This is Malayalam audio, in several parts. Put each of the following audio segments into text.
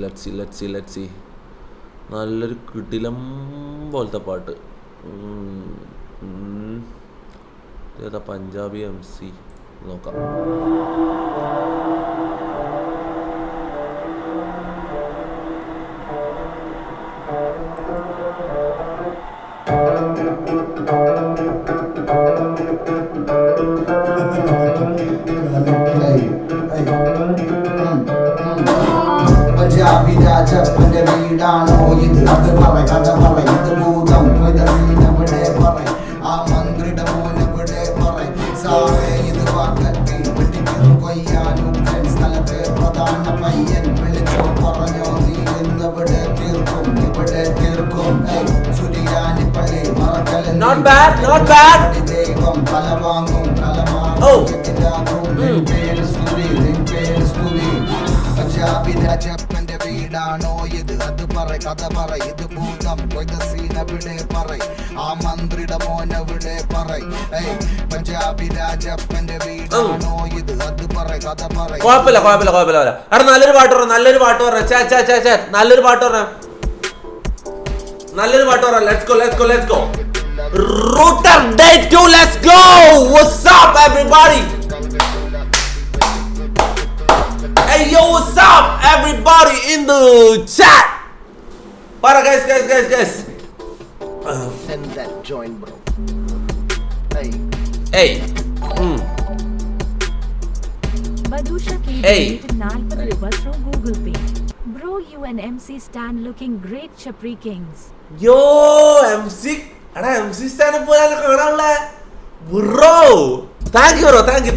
ലെറ്റ്സ് സി നല്ലൊരു കിടിലം പോലത്തെ പാട്ട്. ഏതാ പഞ്ചാബി MC നോക്കാം. പഞ്ചാബി രാജപ്പന്റെ വീടാണോ ഇത്? അത് പറ കഥ പറ. ഇത് ഭൂതം ഇവിടെ പറ. ആ മന്ത്രിയുടെ മോനെവിടെ പറ. സാറേ ഇത് വാക്കത്തി പിടിക്കുന്നു കൊയ്യാനും സ്ഥലത്തെ പ്രധാന പയ്യൻ വിളിച്ചോ പറഞ്ഞോ നീ ഇന്നിവിടെ തീർക്കും ഇവിടെ തീർക്കും. സുരിയാനി പള്ളി മറക്കലെന്ന് ദൈവം തല വാങ്ങും പഞ്ചാബി രാജപ്പന്റെ വീടാണോ ഇത്? അത് പറ കഥ പറ. ഇത് ഭൂതം സീനവിടെ പറ. ആ മന്ത്രിയുടെ മോനെവിടെ പറ. പഞ്ചാബി രാജപ്പന്റെ വീടാണോ ഇത്? അത് പറ കഥ പറ. കുഴപ്പമില്ല. അവിടെ നല്ലൊരു പാട്ട് പറ. നല്ലൊരു പാട്ട് പറ. Let's go. Router Day 2, let's go. What's up everybody? Hey yo, what's up everybody in the chat? Para guys. Send that join bro. Hey. Badusha K donated 40 rupees through Google Pay. Bro, you and MC Stan looking great, Chapri Kings. Yo, MC. Ada MC Stan പോലെ കാണാനുള്ള bro. Thank you bro. Thank you.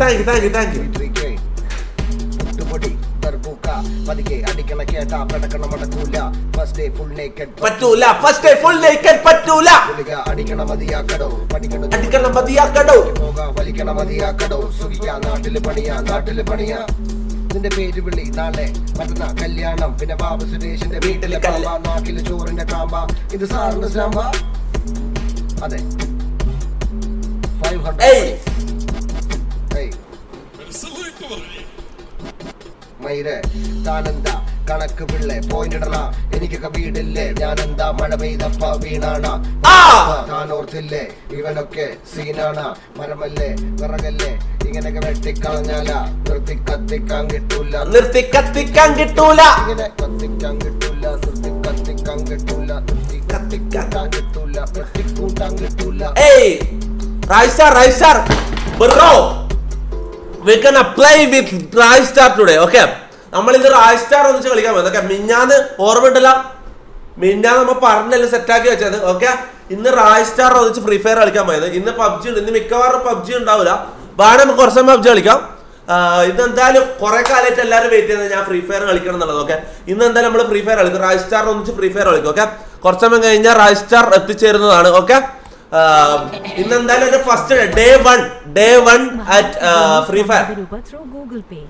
പതിക്കെ അടിക്കണ കേട്ടാ പെടക്കണ മടക്കൂല. ഫസ്റ്റ് ഡേ ഫുൾ നേക്കഡ് പറ്റൂല. അടിക്കണ മതിയാക്കടോ പോകാ വലിക്കണ മതിയാക്കടോ. സുഖിക്കാ നാട്ടില് പണിയാ നിന്റെ പേര് വിളി നാളെ മറ്റന്നാ കല്യാണം. പിന്നെ ബാബു സുരേഷിന്റെ വീട്ടിലെ കാമ്പ. നാട്ടില് ചോറിന്റെ കാമ്പ. ഇത് സാറിന്റെ സ്റ്റാമ്പ. അതെ 500 മൈരെ താനെന്താ കണക്ക് പിള്ളേ പോയിന്റ് ഇടണ. എനിക്കൊക്കെ വീടില്ലേ ഞാനെന്താ മഴ പെയ്തപ്പ വീണാണ. താനോർത്തില്ലേ ഇവനൊക്കെ സീനാണ. മരമല്ലേ വിറകല്ലേ ഇങ്ങനെയൊക്കെ വെട്ടിക്കളഞ്ഞാല നിർത്തി കത്തിക്കാൻ കിട്ടൂല. ഇങ്ങനെ കത്തിക്കാൻ കിട്ടൂല. വെട്ടിക്കൂട്ടാൻ കിട്ടൂല. Raistar bro, we're gonna play with Raistar today, okay? നമ്മൾ ഇത് Raistar ഒന്നിച്ച് കളിക്കാൻ പോകുന്നത്. ഓക്കെ, മിഞ്ഞാന്ന് ഓർമ്മയുണ്ടല്ലോ, മിഞ്ഞാന്ന് നമ്മൾ പറഞ്ഞല്ലേ സെറ്റാക്കി വെച്ചത്. ഓക്കെ, ഇന്ന് Raistar ഒന്നിച്ച് ഫ്രീ ഫയർ കളിക്കാൻ പോയത്. ഇന്ന് PUBG ഉണ്ട്. ഇന്ന് മിക്കവാറും PUBG ഉണ്ടാവില്ല. വേണം നമുക്ക് കുറച്ച് സമയം PUBG കളിക്കാം. ഇന്ന് എന്തായാലും കുറെ കാലമായിട്ട് എല്ലാവരും വെയിറ്റ് ചെയ്യുന്നത് ഞാൻ ഫ്രീ ഫയർ കളിക്കണം എന്നുള്ളത്. ഓക്കെ, ഇന്ന് എന്തായാലും നമ്മൾ ഫ്രീ ഫയർ കളിക്കും. Raistar ഒന്നിച്ച് ഫ്രീ ഫയർ കളിക്കും. ഓക്കെ, കുറച്ച് സമയം കഴിഞ്ഞാൽ Raistar എത്തിച്ചേരുന്നതാണ്. ഓക്കെ, ഇന്ന് എന്തായാലും ഒരു first day one at free fire. Through Google Pay.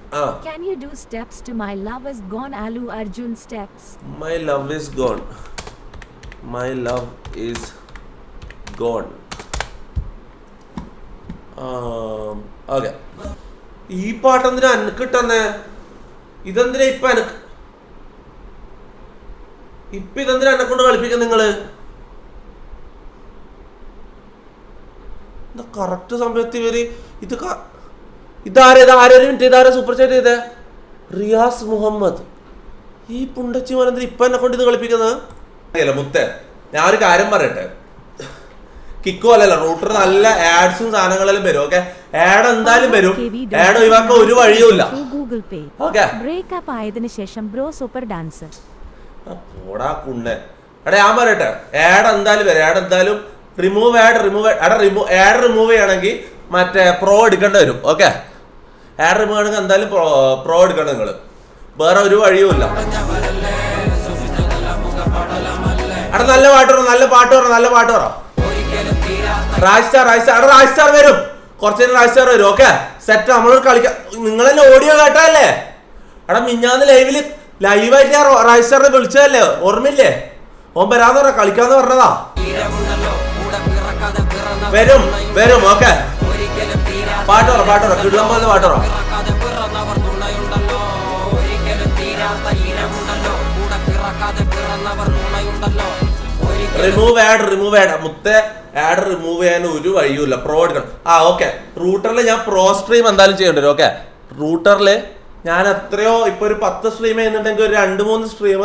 Can you do steps to My Love Is Gone Allu Arjun steps? My love is gone. Okay, ഈ പാട്ടെന്തിനാ എനിക്ക് കിട്ടുന്നേ? ഇതെന്തിനാ ഇതെന്തിനാ എന്നെ കൊണ്ട് കളിപ്പിക്കുക നിങ്ങള്? കറക്റ്റ് സമയത്ത് ഇവര് ഇതാരെ സൂപ്പർ ചാറ്റ് ചെയ്തേ? റിയാസ് മുഹമ്മദ്. ഈ പുണ്ടച്ചി മോനെന്തിനാ ഇപ്പൊ എന്നെ കൊണ്ട് ഇത് കളിപ്പിക്കുന്നത്? മുത്തേ, ഞാൻ ഒരു കാര്യം പറയട്ടെ. കിക്കോ അല്ലല്ല, റൂട്ടർ നല്ല ആഡ്സും സാധനങ്ങളെല്ലാം വരും. ഓക്കെ, ആഡ് എന്തായാലും വരും. ആഡ് ഒഴിവാക്കാൻ ഒരു വഴിയുമില്ല. ഓക്കെ, ബ്രേക്കപ്പ് ആയതിനു ശേഷം ബ്രോ സൂപ്പർ ഡാൻസ്. പോടാ കുണ്ണെ. എടാ ഞാൻ പറയട്ടെ, ആഡ് എന്തായാലും വരും. ആഡ് എന്തായാലും റിമൂവ് ചെയ്യണമെങ്കിൽ മറ്റേ പ്രോ എടുക്കേണ്ടി വരും. ഓക്കെ, ആഡ് റിമൂവ് ആണെങ്കിൽ എന്തായാലും പ്രോ എടുക്കണം നിങ്ങൾ. വേറെ ഒരു വഴിയുമില്ല. എടാ നല്ല പാട്ട് പറ. Raistar വരും. കുറച്ചു Raistar വരും. Okay, set. നമ്മളോട് കളിക്കാം. നിങ്ങളെന്നെ ഓഡിയോ കേട്ടല്ലേ? എടാ മിഞ്ഞാന്ന് ലൈവായിട്ട് ഞാൻ Raistarനെ വിളിച്ചതല്ലേ, ഓർമ്മയില്ലേ? ഓൻ വരാന്ന് പറഞ്ഞ കളിക്കാന്ന് പറഞ്ഞതാ. വരും. ഓക്കെ, പാട്ട് പറ. കിടുമ്പോ പാട്ട് പറ. റിമൂവ് ആഡ് മുത്തേ ആഡ് റിമൂവ് ചെയ്യാൻ ഒരു വഴിയുമില്ല. പ്രോ എടുക്കണം. ഓക്കെ, റൂട്ടറിൽ ഞാൻ പ്രോ സ്ട്രീം എന്തായാലും ചെയ്യേണ്ടി വരും. ഓക്കെ, റൂട്ടറിൽ ഞാൻ എത്രയോ ഇപ്പൊ ഒരു 10 സ്ട്രീം ചെയ്യുന്നുണ്ടെങ്കിൽ ഒരു 2-3 സ്ട്രീം,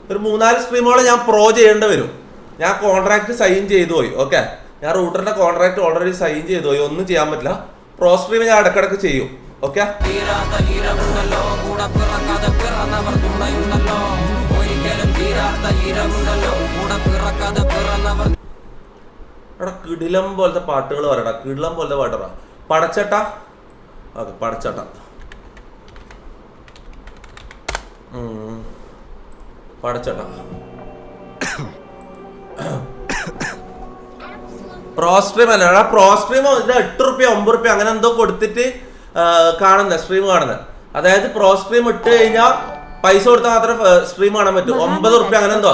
ഒരു 3-4 സ്ട്രീമോളം ഞാൻ പ്രോ ചെയ്യേണ്ടി വരും. ഞാൻ കോൺട്രാക്ട് സൈൻ ചെയ്തു പോയി. ഓക്കെ, ഞാൻ റൂട്ടറിന്റെ കോൺട്രാക്ട് ഓൾറെഡി സൈൻ ചെയ്തു പോയി, ഒന്നും ചെയ്യാൻ പറ്റില്ല. പ്രോ സ്ട്രീം ഞാൻ ഇടക്കിടക്ക് ചെയ്യും. ഓക്കെ, എടാ കിടിലം പോലത്തെ പാട്ടുകൾ പറയടാ, കിടിലം പോലത്തെ പാട്ടറ. പടച്ചട്ട. ഓക്കെ, പടച്ചട്ട. പടച്ചട്ട. പ്രോസ്ട്രീം അല്ല, പ്രോസ്ട്രീം ഇത് 8 റുപ്യ 9 റുപ്യ അങ്ങനെ എന്തോ കൊടുത്തിട്ട് കാണുന്ന സ്ട്രീം കാണുന്നത്. അതായത് പ്രോസ്ട്രീം ഇട്ട് കഴിഞ്ഞാൽ പൈസ കൊടുത്താൽ മാത്രം സ്ട്രീം കാണാൻ പറ്റും. 9 റുപ്യ അങ്ങനെ എന്തോ,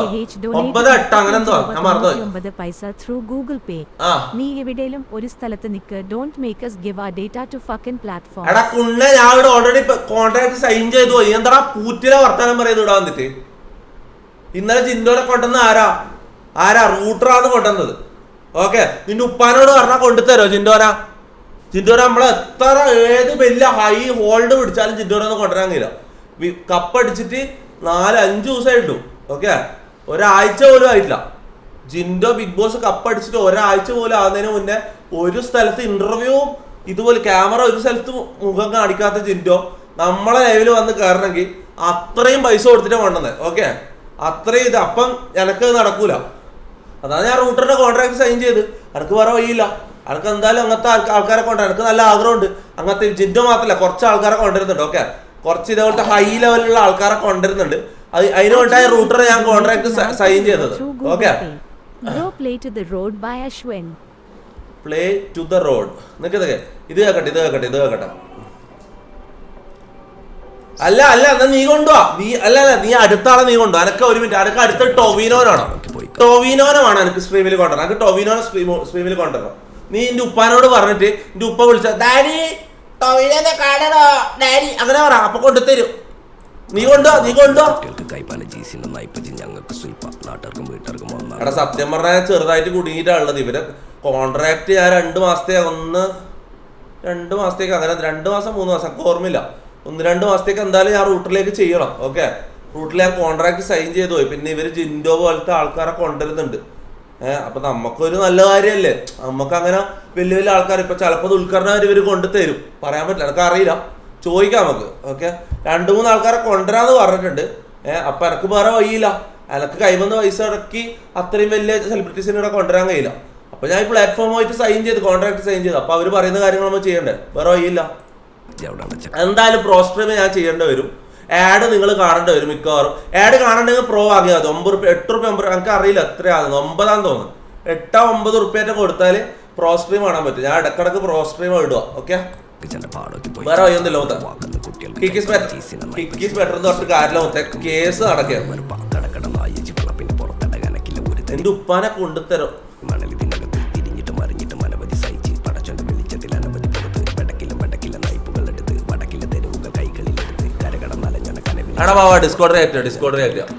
9-8 അങ്ങനെ എന്തോ, ഞാൻ മറന്നുപോയി. 9 പൈസ ത്രൂ ഗൂഗിൾ പേ. നീ എവിടെയും ഒരു സ്ഥലത്ത് നിക്ക്. Don't make us give our data to fucking platform. എടാ കുണ്ണ, ഞാൻ ഇവിടെ ഓൾറെഡി കോൺട്രാക്ട് സൈൻ ചെയ്തു പോയി. എന്താ പൂറ്റിലെ വർത്താനം പറയുന്നത് ഇവിടെ വന്നിട്ട്? ഇന്നലെ ജിൻഡോനെ കൊണ്ടുവന്ന ആരാ റൂട്ടറാന്ന് കൊണ്ടുവന്നത്. ഓക്കെ, നിന്റെ ഉപ്പാനോട് പറഞ്ഞാൽ കൊണ്ടുതരോ ജിൻഡോന നമ്മളെ എത്ര ഏത് വലിയ ഹൈ ഹോൾഡ് പിടിച്ചാലും ജിൻഡോനൊന്നും കൊണ്ടുവരാൻ കഴിയില്ല. കപ്പടിച്ചിട്ട് 4-5 ദിവസമായിട്ടു. ഓക്കെ, ഒരാഴ്ച പോലും ആയിട്ടില്ല. ജിൻഡോ ബിഗ് ബോസ് കപ്പടിച്ചിട്ട് ഒരാഴ്ച പോലും ആകുന്നതിന് മുന്നേ ഒരു സ്ഥലത്ത് ഇന്റർവ്യൂ ഇതുപോലെ ക്യാമറ ഒരു സ്ഥലത്ത് മുഖം കാണിക്കാത്ത ജിൻഡോ നമ്മളെ ലൈവിൽ വന്ന് കയറണമെങ്കിൽ അത്രയും പൈസ കൊടുത്തിട്ട് കൊണ്ടുവന്നത്. ഓക്കെ, അത്രയും ഇത്. അപ്പം എനക്ക് നടക്കൂല. അതാണ് ഞാൻ റൂട്ടറിന്റെ കോൺട്രാക്ട് സൈൻ ചെയ്ത്. എനിക്ക് വേറെ വഴിയില്ല. എനിക്ക് എന്തായാലും അങ്ങനത്തെ ആൾക്കാരെ കൊണ്ടുവരാൻ എനിക്ക് നല്ല ആഗ്രഹമുണ്ട്. അങ്ങനത്തെ ജിൻഡോ മാത്രമല്ല, കുറച്ച് ആൾക്കാരെ കൊണ്ടുവരുന്നുണ്ട്. ഓക്കെ, കുറച്ച് ഇതേപോലത്തെ ഹൈ ലെവലിലുള്ള ആൾക്കാരെ കൊണ്ടുവരുന്നുണ്ട്. അതിന് വേണ്ടിയാണ് റൂട്ടർ ഞാൻ കോൺട്രാക്ട് സൈൻ ചെയ്തത്. Okay, play to the road by Ashwin. Play to the road. നിനക്ക് ഇത് കേക്കട്ടെ. അല്ല എന്നാ നീ കൊണ്ടുവാ. നീ അടുത്ത ആളെ നീ കൊണ്ടുവാ. എനക്ക് ഒരു മിനിറ്റ്. അനക്ക് അടുത്ത ടൊവിനോനാണ് എനിക്ക് സ്ട്രീമിൽ കൊണ്ടുവരണം. എനിക്ക് ടൊവിനോനെ സ്ട്രീമിൽ കൊണ്ടുവരണം. നീ എന്റെ ഉപ്പാനോട് പറഞ്ഞിട്ട് എന്റെ ഉപ്പ വിളിച്ച ഡാഡി ടൊവിനോനെ കാണണോ ഡാഡി അങ്ങനെ പറ, അപ്പൊ കൊണ്ടുതരും. നീ കൊണ്ടുവാ. എടാ സത്യം പറഞ്ഞാൽ ചെറുതായിട്ട് കുടുങ്ങിയിട്ടാണുള്ളത്. ഇവരെ കോൺട്രാക്ട് ഞാൻ 2 മാസത്തേക്ക് 2 മാസത്തേക്ക് അങ്ങനെ 2 മാസം 3 മാസം എനിക്ക് ഓർമ്മയില്ല. 1-2 മാസത്തേക്ക് എന്തായാലും ഞാൻ റൂട്ടിലേക്ക് ചെയ്യണം. ഓക്കെ, റൂട്ടിൽ ഞാൻ കോൺട്രാക്ട് സൈൻ ചെയ്തു പോയി. പിന്നെ ഇവര് ജിൻഡോ പോലത്തെ ആൾക്കാരെ കൊണ്ടുവരുന്നുണ്ട്. അപ്പൊ നമുക്കൊരു നല്ല കാര്യമല്ലേ. നമുക്ക് അങ്ങനെ വലിയ ആൾക്കാർ ഇപ്പൊ ചിലപ്പോൾ ഉദ്ഘാടനം ഇവർ കൊണ്ടുതരും, പറയാൻ പറ്റില്ല, എനിക്ക് അറിയില്ല, ചോദിക്കാം നമുക്ക്. ഓക്കെ, 2-3 ആൾക്കാരെ കൊണ്ടുവരാന്ന് പറഞ്ഞിട്ടുണ്ട്. അപ്പൊ എനക്ക് വേറെ വഴിയില്ല. എനക്ക് കൈവന്ന പൈസ ഇടയ്ക്ക് അത്രയും വലിയ സെലിബ്രിറ്റീസിനെ ഇവിടെ കൊണ്ടുവരാൻ കഴിയില്ല. അപ്പൊ ഞാൻ ഈ പ്ലാറ്റ്ഫോമായിട്ട് സൈൻ ചെയ്ത് കോൺട്രാക്ട് സൈൻ ചെയ്തു. അപ്പൊ അവർ പറയുന്ന കാര്യങ്ങൾ നമ്മൾ ചെയ്യണ്ടേ, വേറെ വഴിയില്ല. എന്തായാലും പ്രോ സ്ട്രീം ഞാൻ ചെയ്യേണ്ടി വരും. ആഡ് നിങ്ങൾ കാണേണ്ടി വരും മിക്കവാറും. ആഡ് കാണണ്ടെങ്കിൽ പ്രോ ആകിയാൽ മതി. 9 റുപ്യ 8 റുപ്യ 9 എനിക്ക് അറിയില്ല എത്രയാണെന്ന്, 9 തോന്നുന്നു. 8-9 റുപ്യേറ്റ കൊടുത്താൽ പ്രോ സ്ട്രീം കാണാൻ പറ്റും. ഞാൻ ഇടക്കിടക്ക് പ്രോ സ്ട്രീം ഇടുക. ഓക്കെ, വേറെ വയ്യൊന്നുമില്ല. കിക്കീസ് ബെറ്റർ എന്ന് പറഞ്ഞിട്ട് കാര്യമില്ല. കേസ് നടക്കുകയാണ്. എന്റെ ഉപ്പാനെ കൊണ്ടുതരും. എടാ Baba Discord react.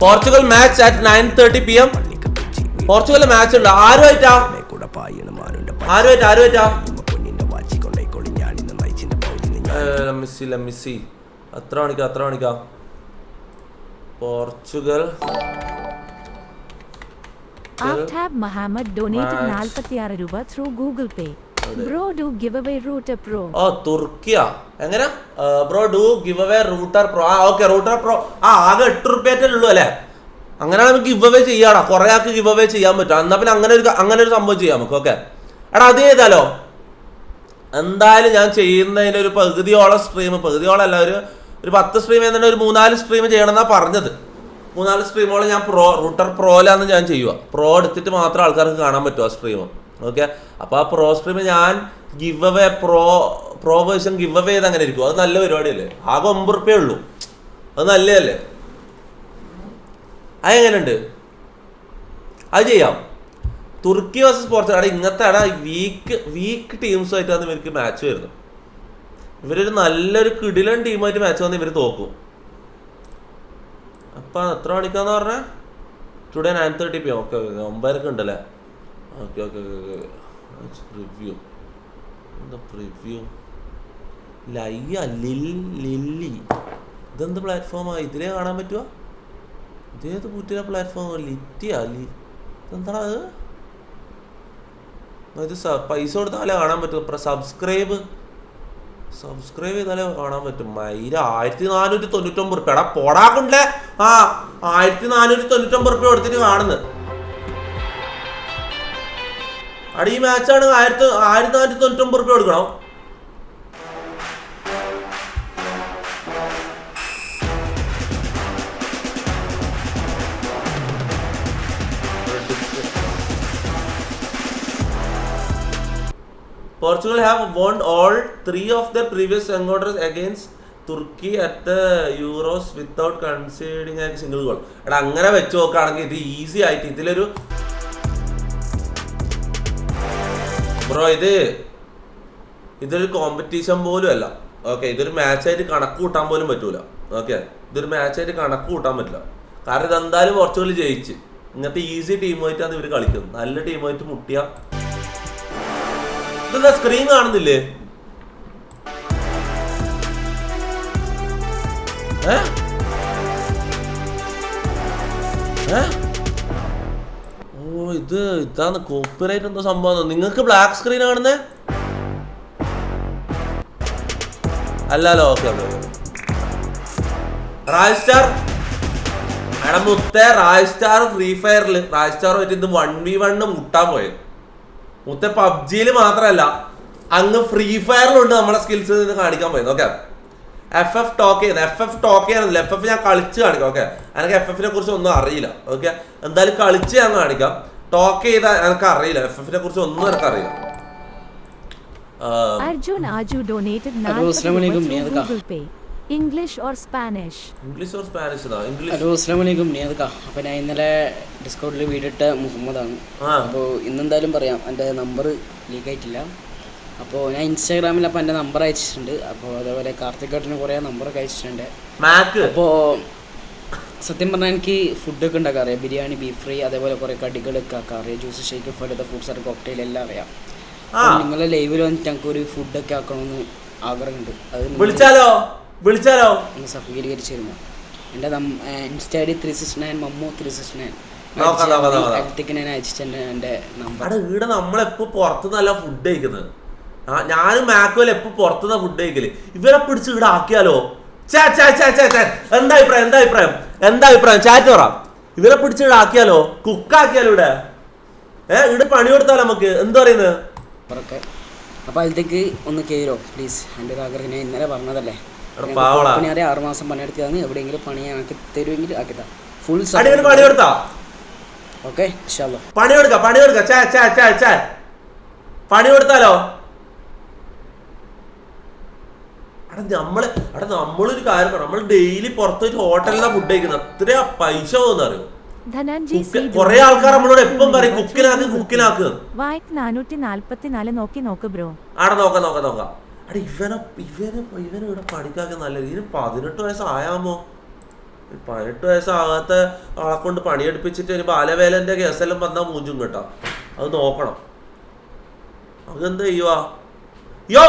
Portugal match at 9:30 PM. Portugal match ഉണ്ട്. ആരുമായിട്ടാ? മിസ്സി അത്ര മണിക്കാ പോർച്ചുഗൽ. Aftab Muhammad donated 46 രൂപ through Google Pay. Bro do giveaway router pro. തുർക്കിയ എങ്ങനെ bro do give away router pro. Okay, router pro ആകെ 8 റുപ്യേറ്റേ ഉള്ളൂ അല്ലേ? അങ്ങനെയാണ് നമുക്ക് ഗിവ് അവേ ചെയ്യാടാ. കുറെ ആൾക്ക് ഗിവ് അവേ ചെയ്യാൻ പറ്റും. എന്നാ പിന്നെ അങ്ങനെ ഒരു സംഭവം ചെയ്യാം നമുക്ക്. ഓക്കെ എടാ, അത് ചെയ്താലോ? എന്തായാലും ഞാൻ ചെയ്യുന്നതിന് ഒരു പകുതിയോളം സ്ട്രീം, പകുതിയോളം അല്ല, ഒരു 10 സ്ട്രീം എന്നിട്ട് ഒരു 3-4 സ്ട്രീം ചെയ്യണമെന്നാ പറഞ്ഞത്. 3-4 സ്ട്രീമോളം ഞാൻ റൂട്ടർ പ്രോയിലാന്ന് ഞാൻ ചെയ്യുക. പ്രോ എടുത്തിട്ട് മാത്രം ആൾക്കാർക്ക് കാണാൻ പറ്റും ആ സ്ട്രീം. ഓക്കെ, അപ്പോൾ ആ പ്രോ സ്ട്രീം ഞാൻ give away pro version give away ചെയ്ത് അങ്ങനെ ഇരിക്കും. അത് നല്ല പരിപാടിയല്ലേ, ആകെ 9 റുപ്യേ ഉള്ളൂ, അത് നല്ലതല്ലേ, അതെങ്ങനെയുണ്ട്, അത് ചെയ്യാം. തുർക്കി വേഴ്സസ് പോർച്ചുഗൽ, അവിടെ ഇങ്ങനത്തെ അവിടെ വീക്ക് ടീംസുമായിട്ടാണ് ഇവർക്ക് മാച്ച് വരുന്നത്. ഇവരൊരു നല്ലൊരു കിടിലൻ ടീമായിട്ട് മാച്ച് വന്ന് ഇവർ തോക്കും. അപ്പം എത്ര മണിക്കാന്ന് പറഞ്ഞാൽ ടുഡേ 9:30 PM. ഓക്കെ 9:00 ഉണ്ടല്ലേ. ഓക്കെ റിവ്യൂ എന്താ പ്രിവ്യൂ ലില്ലി ഇതെന്ത് പ്ലാറ്റ്ഫോമാ? ഇതിലേ കാണാൻ പറ്റുക? ഇതേത് പുറ്റിയ പ്ലാറ്റ്ഫോം? ഇതെന്താ ഇത്? പൈസ കൊടുത്താലേ കാണാൻ പറ്റും. സബ്സ്ക്രൈബ് ചെയ്താലേ കാണാൻ പറ്റും. 1499 റുപ്യ. എടാ പോടാക്കുണ്ടേ. 1499 റുപ്യ കൊടുത്തിട്ട് കാണുന്നത്. അടി ഈ മാച്ചാണ് 1499 റുപ്യ കൊടുക്കണം. Portugal have won all 3 of their previous encounters against Turkey at the Euros without conceding a single goal. എടാ അങ്ങനെ വെച്ച് നോക്കുകയാണെങ്കിൽ ഇത് ഈസി ആയിട്ട് ഇതിലൊരു ബ്രോ ഇതൊരു കോമ്പറ്റീഷൻ പോലും അല്ല. ഓക്കെ, ഇതൊരു മാച്ചായിട്ട് കണക്ക് കൂട്ടാൻ പോലും പറ്റൂല. ഓക്കെ, ഇതൊരു മാച്ചായിട്ട് കണക്ക് കൂട്ടാൻ പറ്റില്ല. കാരണം ഇതെന്തായാലും പോർച്ചുഗൽ ജയിച്ച്. ഇങ്ങനത്തെ ഈസി ടീമായിട്ടാണ് ഇവർ കളിക്കുന്നത്. നല്ല ടീമായിട്ട് മുട്ടിയ ഇതെന്താ സ്ക്രീൻ കാണുന്നില്ലേ? ഓ ഇതാണ് കോപ്പിറൈറ്റ് എന്തോ സംഭവം. നിങ്ങൾക്ക് ബ്ലാക്ക് സ്ക്രീൻ കാണുന്നേ അല്ലല്ലോ. ഓക്കെ റായ്സ്റ്റാർ മുത്തേ റായ്സ്റ്റാർ ഫ്രീ ഫയറിൽ റായ്സ്റ്റാറുമായിട്ട് ഇത് 1v1 മുട്ടാൻ പോയത്. മുത്തേ പബ്ജിയിൽ മാത്രമല്ല അങ്ങ് ഫ്രീ ഫയറിലുണ്ട് നമ്മളെ സ്കിൽസ് കാണിക്കാൻ പോയത്. ഓക്കെ FF ടോക്ക് ചെയ്യാനില്ല. FF ഞാൻ കളിച്ച് കാണിക്കാം. ഓക്കെ, എനിക്ക് FF കുറിച്ച് ഒന്നും അറിയില്ല. ഓക്കെ, എന്തായാലും കളിച്ച് ഞാൻ കാണിക്കാം. ടോക്ക് ചെയ്താൽ എനിക്ക് അറിയില്ല, FF കുറിച്ച് ഒന്നും എനിക്ക് അറിയില്ല. Arjun Aju donated 9 Google Pay. English or Spanish? English or Spanish? English. Hello അസ്സലാമലൈക്കും നിയാദക്ക. അപ്പോൾ ഞാൻ ഇന്നലെ ഡിസ്കൗണ്ടിൽ വീഡിയോ ഇട്ട മുഹമ്മദാണ്. അപ്പോൾ ഇന്നെന്തായാലും പറയാം, എൻ്റെ നമ്പർ ലീക്ക് ആയിട്ടില്ല. അപ്പോൾ ഞാൻ ഇൻസ്റ്റാഗ്രാമിൽ അപ്പോൾ എൻ്റെ നമ്പർ അയച്ചിട്ടുണ്ട്. അപ്പോൾ അതേപോലെ കാർത്തികേട്ടന് കുറേ നമ്പറൊക്കെ അയച്ചിട്ടുണ്ട്. അപ്പോൾ സത്യം പറഞ്ഞാൽ എനിക്ക് ഫുഡൊക്കെ ഉണ്ടാക്കാൻ അറിയാം. ബിരിയാണി, ബീഫ് ഫ്രൈ, അതേപോലെ കുറേ കടികളൊക്കെ ആക്കാൻ അറിയാം. ജ്യൂസ്, ഷേക്ക്, ഫലത, ഫ്രൂട്ട്സ് ആൻഡ് കോക്ടെയിൽ എല്ലാം അറിയാം. നിങ്ങളെ ലൈവിൽ വന്നിട്ട് ഞങ്ങൾക്ക് ഒരു ഫുഡൊക്കെ ആക്കണമെന്ന് ആഗ്രഹമുണ്ട്. അത് വിളിച്ചാലോ ഒന്ന് സഫീകരിച്ചിരുന്നു. എൻ്റെ ഇൻസ്റ്റാ ഐ ഡി 369 മമ്മു 369 ഞാൻ അയച്ചിട്ടുണ്ട് എൻ്റെ നമ്പർ. ഇവിടെ നമ്മളെപ്പോ പുറത്തുനിന്നല്ല ഫുഡ് കഴിക്കുന്നത്. ഞാനും മാക്കുവൽ എപ്പോ പുറത്തുനിന്ന ഫുഡ് കഴിക്കല്. ഇവരെ പിടിച്ച് ഇവിടെ ആക്കിയാലോ? എന്താ അഭിപ്രായം ചാറ്റ് പറ. ഇവരെ പിടിച്ച് ഇവിടെ ആക്കിയാലോ? കുക്കാക്കിയാലോ? ഇവിടെ പണി കൊടുത്താലോ നമുക്ക്? എന്താ പറയുന്നത്? അപ്പൊ അതിലേക്ക് ഒന്ന് കയറോ പ്ലീസ്. എൻ്റെ ഒരു ആഗ്രഹം ഞാൻ ഇന്നലെ പറഞ്ഞതല്ലേ. 6 മാസം പണിയെടുത്തതാണ്. എവിടെയെങ്കിലും പണി ആക്കി തരുമെങ്കിൽ ആക്കിത്താ. ഫുൾ പണി കൊടുത്താ ഓക്കെ പണി കൊടുത്താലോ? നമ്മളൊരു കാര്യം പറ, നമ്മൾ ഡെയിലി പുറത്ത് വെച്ച് ഹോട്ടലിലാണ് ഫുഡ് കഴിക്കുന്നത്. അത്ര പൈസ പോകുന്ന അറിയോ? കൊറേ ആൾക്കാർ നമ്മളോട് എപ്പം പറയും കുക്കിനാക്ക്. 444 നോക്ക് ബ്രോ. ആടെ നോക്കാം. ഇവനെ ഇവിടെ പണിക്കാക്കി നല്ലത്. ഇതിന് 18 വയസ്സായാമോ? 18 വയസ്സാകാത്ത ആളെ കൊണ്ട് പണിയെടുപ്പിച്ചിട്ട് ഒരു ബാലവേലന്റെ കേസെല്ലാം വന്നാൽ മൂഞ്ചും കേട്ടോ. അത് നോക്കണം. അതെന്താ ചെയ്യുവാ? യോ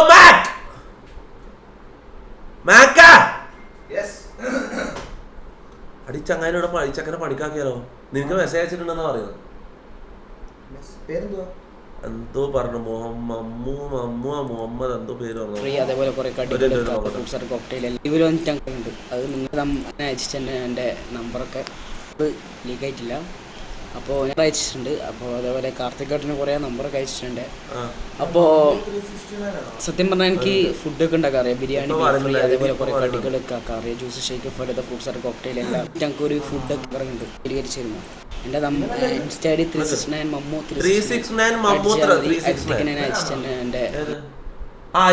ചങ്ങാനോട് ചക്കനെ പണിക്കാക്കിയാലോ? നിനക്ക് മെസ്സേജ് അയച്ചിട്ടുണ്ടെന്നാ പറയുന്നത്. എന്തോ പറഞ്ഞു മുഹമ്മദ് എന്തോ പേര് പറഞ്ഞു. അതേപോലെ കുറെ അത് നിങ്ങൾ അയച്ചിട്ടുണ്ട്. എൻ്റെ നമ്പറൊക്കെ ലീക്ക് ആയിട്ടില്ല. അപ്പോൾ ഞാൻ അയച്ചിട്ടുണ്ട്. അപ്പോൾ അതേപോലെ കാർത്തികേട്ടന് കുറേ നമ്പറൊക്കെ അയച്ചിട്ടുണ്ട്. അപ്പോൾ സത്യം പറഞ്ഞാൽ എനിക്ക് ഫുഡൊക്കെ ഉണ്ടാക്കാൻ അറിയാം. ബിരിയാണി, ബീഫ് ഫ്രൈ, അതേപോലെ കുറേ കടികളൊക്കെ ആക്കാൻ അറിയാം. ജ്യൂസ്, ഷേക്ക്, ഫലത, ഫ്രൂട്ട്സ് ആൻഡ് കോക്ടെയിൽ എല്ലാം ഞങ്ങൾക്ക് ഒരു ഫുഡൊക്കെ പറയുന്നുണ്ട്. സ്വീകരിച്ചിരുന്നു. എൻ്റെ ഇൻസ്റ്റാ ഐ ഡി 369 മമ്മു 369 ഞാൻ അയച്ചിട്ടുണ്ട്. എൻ്റെ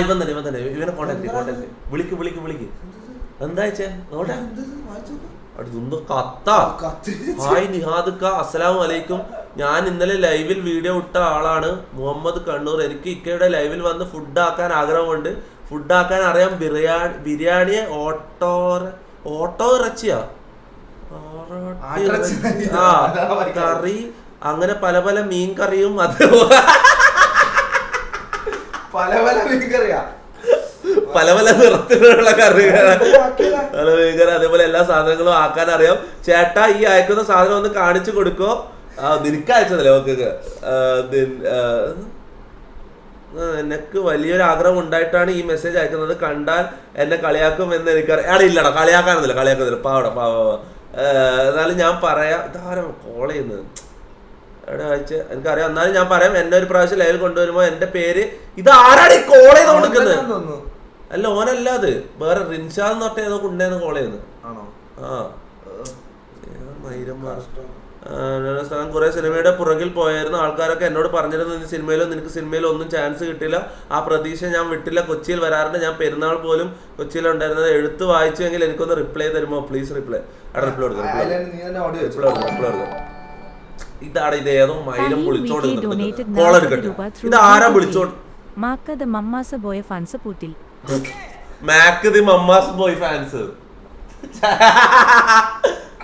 ഇവൻ തന്നെ ഇവനെ കോണ്ടാക്ട് വിളിക്ക് എന്താ അയച്ചേ നോട്ടെ ഹായ് നിഹാദുക്ക, അസ്സലാമു അലൈക്കും. ഞാൻ ഇന്നലെ ലൈവിൽ വീഡിയോ ഇട്ട ആളാണ് മുഹമ്മദ് കണ്ണൂർ. എനിക്ക് ഇക്കയുടെ ലൈവിൽ വന്ന് ഫുഡ് ആക്കാൻ ആഗ്രഹമുണ്ട്. ഫുഡ് ആക്കാൻ അറിയാം. ബിരിയാണി, ഓട്ടോ ഇറച്ചിയാ, കറി, അങ്ങനെ പല പല മീൻ കറിയും പല പല നിറത്തിലുള്ള കറികൾ, പല മീൻകറി, അതേപോലെ എല്ലാ സാധനങ്ങളും ആക്കാൻ അറിയാം. ചേട്ടാ ഈ അയക്കുന്ന സാധനം ഒന്ന് കാണിച്ചു കൊടുക്കോ. നിനക്ക് അയച്ചതല്ലേ ഓക്കെ. എനക്ക് വലിയൊരു ആഗ്രഹം ഉണ്ടായിട്ടാണ് ഈ മെസ്സേജ് അയക്കുന്നത്. കണ്ടാൽ എന്നെ കളിയാക്കും എന്ന് എനിക്കറിയാം. ഇല്ലടാ, കളിയാക്കുന്നില്ല. പാവ എന്നാലും ഞാൻ പറയാം. ഇതാരം കോൾ ചെയ്യുന്നത് എവിടെ അയച്ച എനിക്കറിയാം. എന്നാലും ഞാൻ പറയാം. എന്നെ ഒരു പ്രാവശ്യം ലൈവിൽ കൊണ്ടുവരുമ്പോ എന്റെ പേര് ഇത് ആരാണ് ഈ കോൾ ചെയ്ത് കൊടുക്കുന്നത്? അല്ല, ഓനല്ല, അത് വേറെ റിൻഷാദ് എന്ന് പറഞ്ഞ ഏതോ കുണ്ടേന്ന് കോൾ ചെയ്യുന്നത്. കുറെ സിനിമയുടെ പുറകിൽ പോയായിരുന്നു. ആൾക്കാരൊക്കെ എന്നോട് പറഞ്ഞിരുന്നു നിനക്ക് സിനിമയിലോ ഒന്നും ചാൻസ് കിട്ടില്ല. ആ പ്രതീക്ഷ ഞാൻ വിട്ടില്ല. കൊച്ചിയിൽ വരാറുണ്ട്. ഞാൻ പെരുന്നാൾ പോലും കൊച്ചിയിലുണ്ടായിരുന്നത്. എഴുത്ത് വായിച്ചെങ്കിൽ എനിക്കൊന്ന് റിപ്ലൈ തരുമോ പ്ലീസ്? റിപ്ലൈ കൊടുക്കാം. ഇതാണ് ഇത് ഏതോ മൈലം വിളിച്ചോണ്ട് കോൾ എടുക്കട്ടെ. ഇത് ആരാ വിളിച്ചോണ്ട്? Mac the mamma's boy fans പൂട്ടിൽ.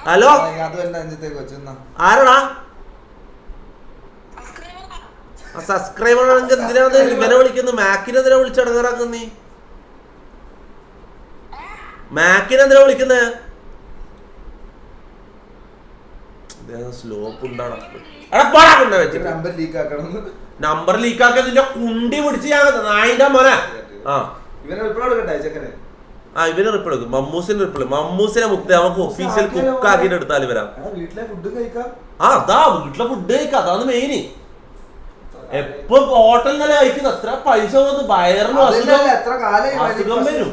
ഹലോ, ആരാടാ? സബ്സ്ക്രൈബർ ആണെങ്കിൽ എന്തിനാ ഇവനെ വിളിക്കുന്നത്? മാക്കിനെന്തിനാ വിളിച്ചടങ്ങാറാക്കുന്ന നീ? മാക്കിനെന്തിനാ വിളിക്കുന്നത്? സ്ലോപ്പ് ഉണ്ടാണ്. നമ്പർ ലീക്കാക്കാൻ നിന്റെ കുണ്ടി പിടിച്ച് ഞാൻ നായിന്റെ മോനെ. ഇവന് റിപ്ലൈ കൊടുക്കും. മമ്മൂസിനെ മുക്തി നമുക്ക് ഒഫീഷ്യൽ കുക്ക് ആക്കിട്ട് എടുത്താലും വരാം. വീട്ടിലെ ഫുഡ് കഴിക്കാം. അതാണ് മെയിന്. എപ്പൊ ഹോട്ടലിനല്ലേ കഴിക്കുന്നത്. അത്ര പൈസ വയറിന് അസുഖം വരും.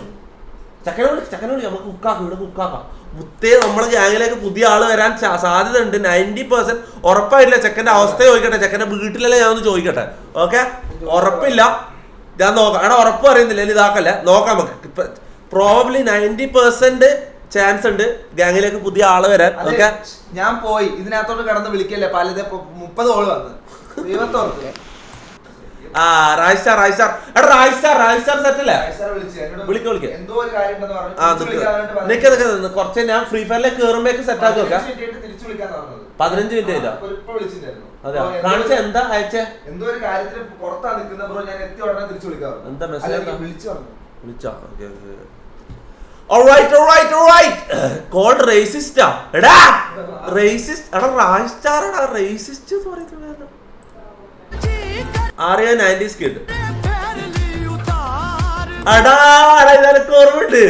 ചക്കനെ വിളി നമുക്ക് കുക്കാക്കാം. ഇവിടെ കുക്കാക്കാം. മുത്തേ നമ്മളെ ഗ്യാങ്ങിലേക്ക് പുതിയ ആള് വരാൻ സാധ്യത ഉണ്ട്. 90% ഉറപ്പായില്ല. ചെക്കന്റെ അവസ്ഥ ചോദിക്കട്ടെ. ചെക്കന്റെ വീട്ടിലല്ലേ ഞാൻ ഒന്ന് ചോദിക്കട്ടെ. ഓക്കെ, ഉറപ്പില്ല. ഞാൻ നോക്കാം. എടാ ഉറപ്പ് പറയുന്നില്ല, ഇതാക്കല്ല, നോക്കാം നമുക്ക്. പ്രോബബ്ലി 90% ചാൻസ് ഉണ്ട് ഗ്യാങ്ങിലേക്ക് പുതിയ ആള് വരാൻ. ഓക്കെ, ഞാൻ പോയി ഇതിനകത്തോട്ട് കടന്ന് വിളിക്കല്ലേ. പലത് 30 കോള് വന്ന് കുറച്ച് ഞാൻ ഫ്രീ ഫയറിലേക്ക് കേറുമ്പോഴേക്ക് സെറ്റ് ആക്കി വെക്കാം. 15 മിനിറ്റ് ആയില്ല. അതെ, കാണിച്ച എന്താ അയച്ചേ? എന്തോ ഒരു കാര്യത്തിന് പുറത്താ നിൽക്കുന്ന ബ്രോ. ഞാൻ എത്തി ഉടനെ തിരിച്ചു വിളിക്കാം. എന്താ മെസ്സേജ്? വിളിച്ചോ? കോൾ റേസിസ്റ്റാ. എടാ റേസിസ്റ്റ്. എടാ റായ്സ്റ്റാറാടാ റേസിസ്റ്റ് എന്ന് പറയുന്നത്. Arya 90s kid. അടാ ഇതൊക്കെ ഓർമ്മയുണ്ട്.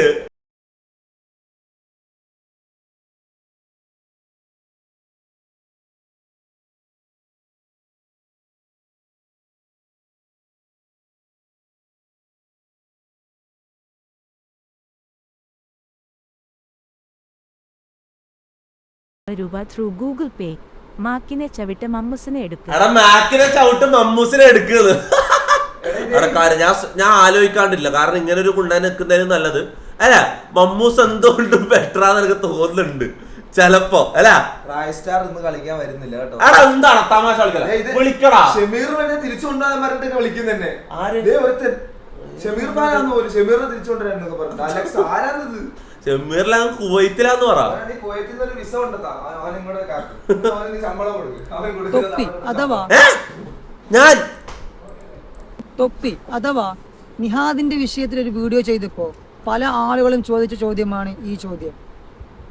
രൂപ ത്രൂ ഗൂഗിൾ പേ. മാക്കിനെ ചവിട്ട് മമ്മൂസിനെ എടുക്കുക. ഞാൻ ആലോചിക്കാണ്ടില്ല. കാരണം ഇങ്ങനെ ഒരു കുണ്ടാൻ നിൽക്കുന്നതിന് നല്ലത് അല്ല. മമ്മൂസ് എന്തുകൊണ്ടും ബെറ്ററാന്ന് എനിക്ക് തോന്നുന്നുണ്ട് ചെലപ്പോ. അല്ല, റായ്സ്റ്റാർ ഇന്ന് കളിക്കാൻ വരുന്നില്ല കേട്ടോ. എന്താണ് തമാശ വിളിക്കടാ. ഷമീർ തിരിച്ചു കൊണ്ടുപോകാൻ പറഞ്ഞിട്ട് കളിക്കുന്നതന്നെ. ഷമീർ ഫാനാന്ന് പോലും. ഷമീറിനെ തിരിച്ചു കൊണ്ടുവരാന്നൊക്കെ പറഞ്ഞു. അലക്സ് ആരാന്നത്? ഷമീറിലാണ് കുവൈത്തിലാന്ന് പറ. ഞാൻ തൊപ്പി അഥവാ നിഹാദിന്റെ വിഷയത്തിൽ ഒരു വീഡിയോ ചെയ്തപ്പോ പല ആളുകളും ചോദിച്ച ചോദ്യമാണ് ഈ ചോദ്യം.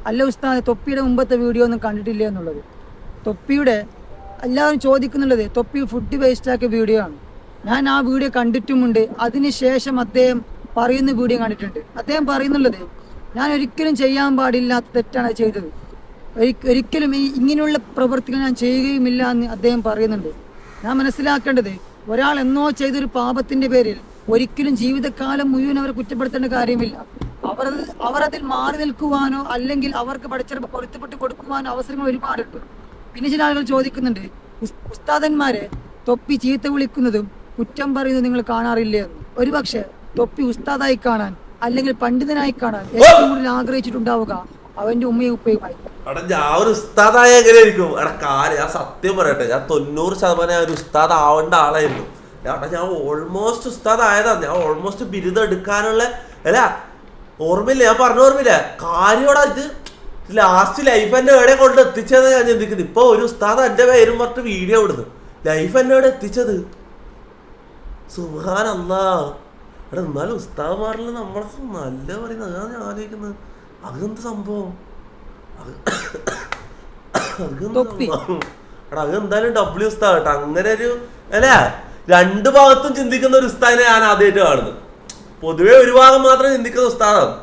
അല്ല ഉസ്താദ്, തൊപ്പിയുടെ മുമ്പത്തെ വീഡിയോ ഒന്നും കണ്ടിട്ടില്ല എന്നുള്ളത്. തൊപ്പിയുടെ എല്ലാവരും ചോദിക്കുന്നുള്ളത് തൊപ്പി ഫുഡ് വേസ്റ്റാക്കിയ വീഡിയോ ആണ്. ഞാൻ ആ വീഡിയോ കണ്ടിട്ടുമുണ്ട്. അതിനുശേഷം അദ്ദേഹം പറയുന്ന വീഡിയോ കണ്ടിട്ടുണ്ട്. അദ്ദേഹം പറയുന്നുള്ളത് ഞാൻ ഒരിക്കലും ചെയ്യാൻ പാടില്ലാത്ത തെറ്റാണ് ചെയ്തത്. ഒരിക്കലും ഇങ്ങനെയുള്ള പ്രവൃത്തികൾ ഞാൻ ചെയ്യുകയുമില്ല എന്ന് അദ്ദേഹം പറയുന്നുണ്ട്. ഞാൻ മനസ്സിലാക്കേണ്ടത്, ഒരാൾ എന്നോ ചെയ്തൊരു പാപത്തിന്റെ പേരിൽ ഒരിക്കലും ജീവിതകാലം മുഴുവൻ അവരെ കുറ്റപ്പെടുത്തേണ്ട കാര്യമില്ല. അവർ അതിൽ മാറി നിൽക്കുവാനോ അല്ലെങ്കിൽ അവർക്ക് പഠിച്ചപ്പോൾ പൊരുത്തപ്പെട്ട് കൊടുക്കുവാനോ അവസരങ്ങൾ ഒരുപാടുണ്ട്. പിന്നെ ചില ആളുകൾ ചോദിക്കുന്നുണ്ട്, ഉസ്താദന്മാരെ തൊപ്പി ചീത്ത വിളിക്കുന്നതും കുറ്റം പറയുന്നതും നിങ്ങൾ കാണാറില്ലേ എന്ന്. ഒരുപക്ഷെ തൊപ്പി ഉസ്താദായി കാണാൻ അല്ലെങ്കിൽ പണ്ഡിതനായി കാണാൻ ഏറ്റവും കൂടുതൽ ആഗ്രഹിച്ചിട്ടുണ്ടാവുക അവന്റെ ഉമ്മയും ഉപ്പയുമായി. എടാ ഞാൻ ഒരു ഉസ്താദായ എങ്ങനെയായിരിക്കും? എടാ ഞാൻ സത്യം പറയട്ടെ, ഞാൻ 90% ഒരു ഉസ്താദ് ആവേണ്ട ആളായിരുന്നു. എടാ ഞാൻ ഓൾമോസ്റ്റ് ഉസ്താദ് ആയതാ. ഞാൻ ഓൾമോസ്റ്റ് ബിരുദം എടുക്കാനുള്ള അല്ല ഓർമ്മയില്ല, ഞാൻ പറഞ്ഞ ഓർമ്മയില്ല കാര്യോടാ. ഇത് ലാസ്റ്റ് ലൈഫ് എന്നെ എവിടെ കൊണ്ട് എത്തിച്ചത് ഞാൻ ചിന്തിക്കുന്നത്. ഇപ്പൊ ഒരു ഉസ്താദ് എന്റെ പേരും പറഞ്ഞിട്ട് വീഡിയോ ഇടുന്നു. ലൈഫ് എന്നെ എവിടെ എത്തിച്ചത്? സുബ്ഹാനല്ലാ. എടാ എന്നാലും ഉസ്താദ്മാരിൽ നമ്മളൊക്കെ നല്ല പറയുന്നത് അതാണ് ഞാൻ ആലോചിക്കുന്നത്. അതെന്ത് സംഭവം? എടാ അതെന്തായാലും ഡബ്ല്യു ഉസ്താദ് കേട്ടോ. അങ്ങനെ ഒരു അല്ല രണ്ട് ഭാഗത്തും ചിന്തിക്കുന്ന ഒരു ഉസ്താദിനെ ഞാൻ ആദ്യമായിട്ട് കാണുന്നത്. പൊതുവെ ഒരു ഭാഗം മാത്രം ചിന്തിക്കുന്ന ഉസ്താദാണ്.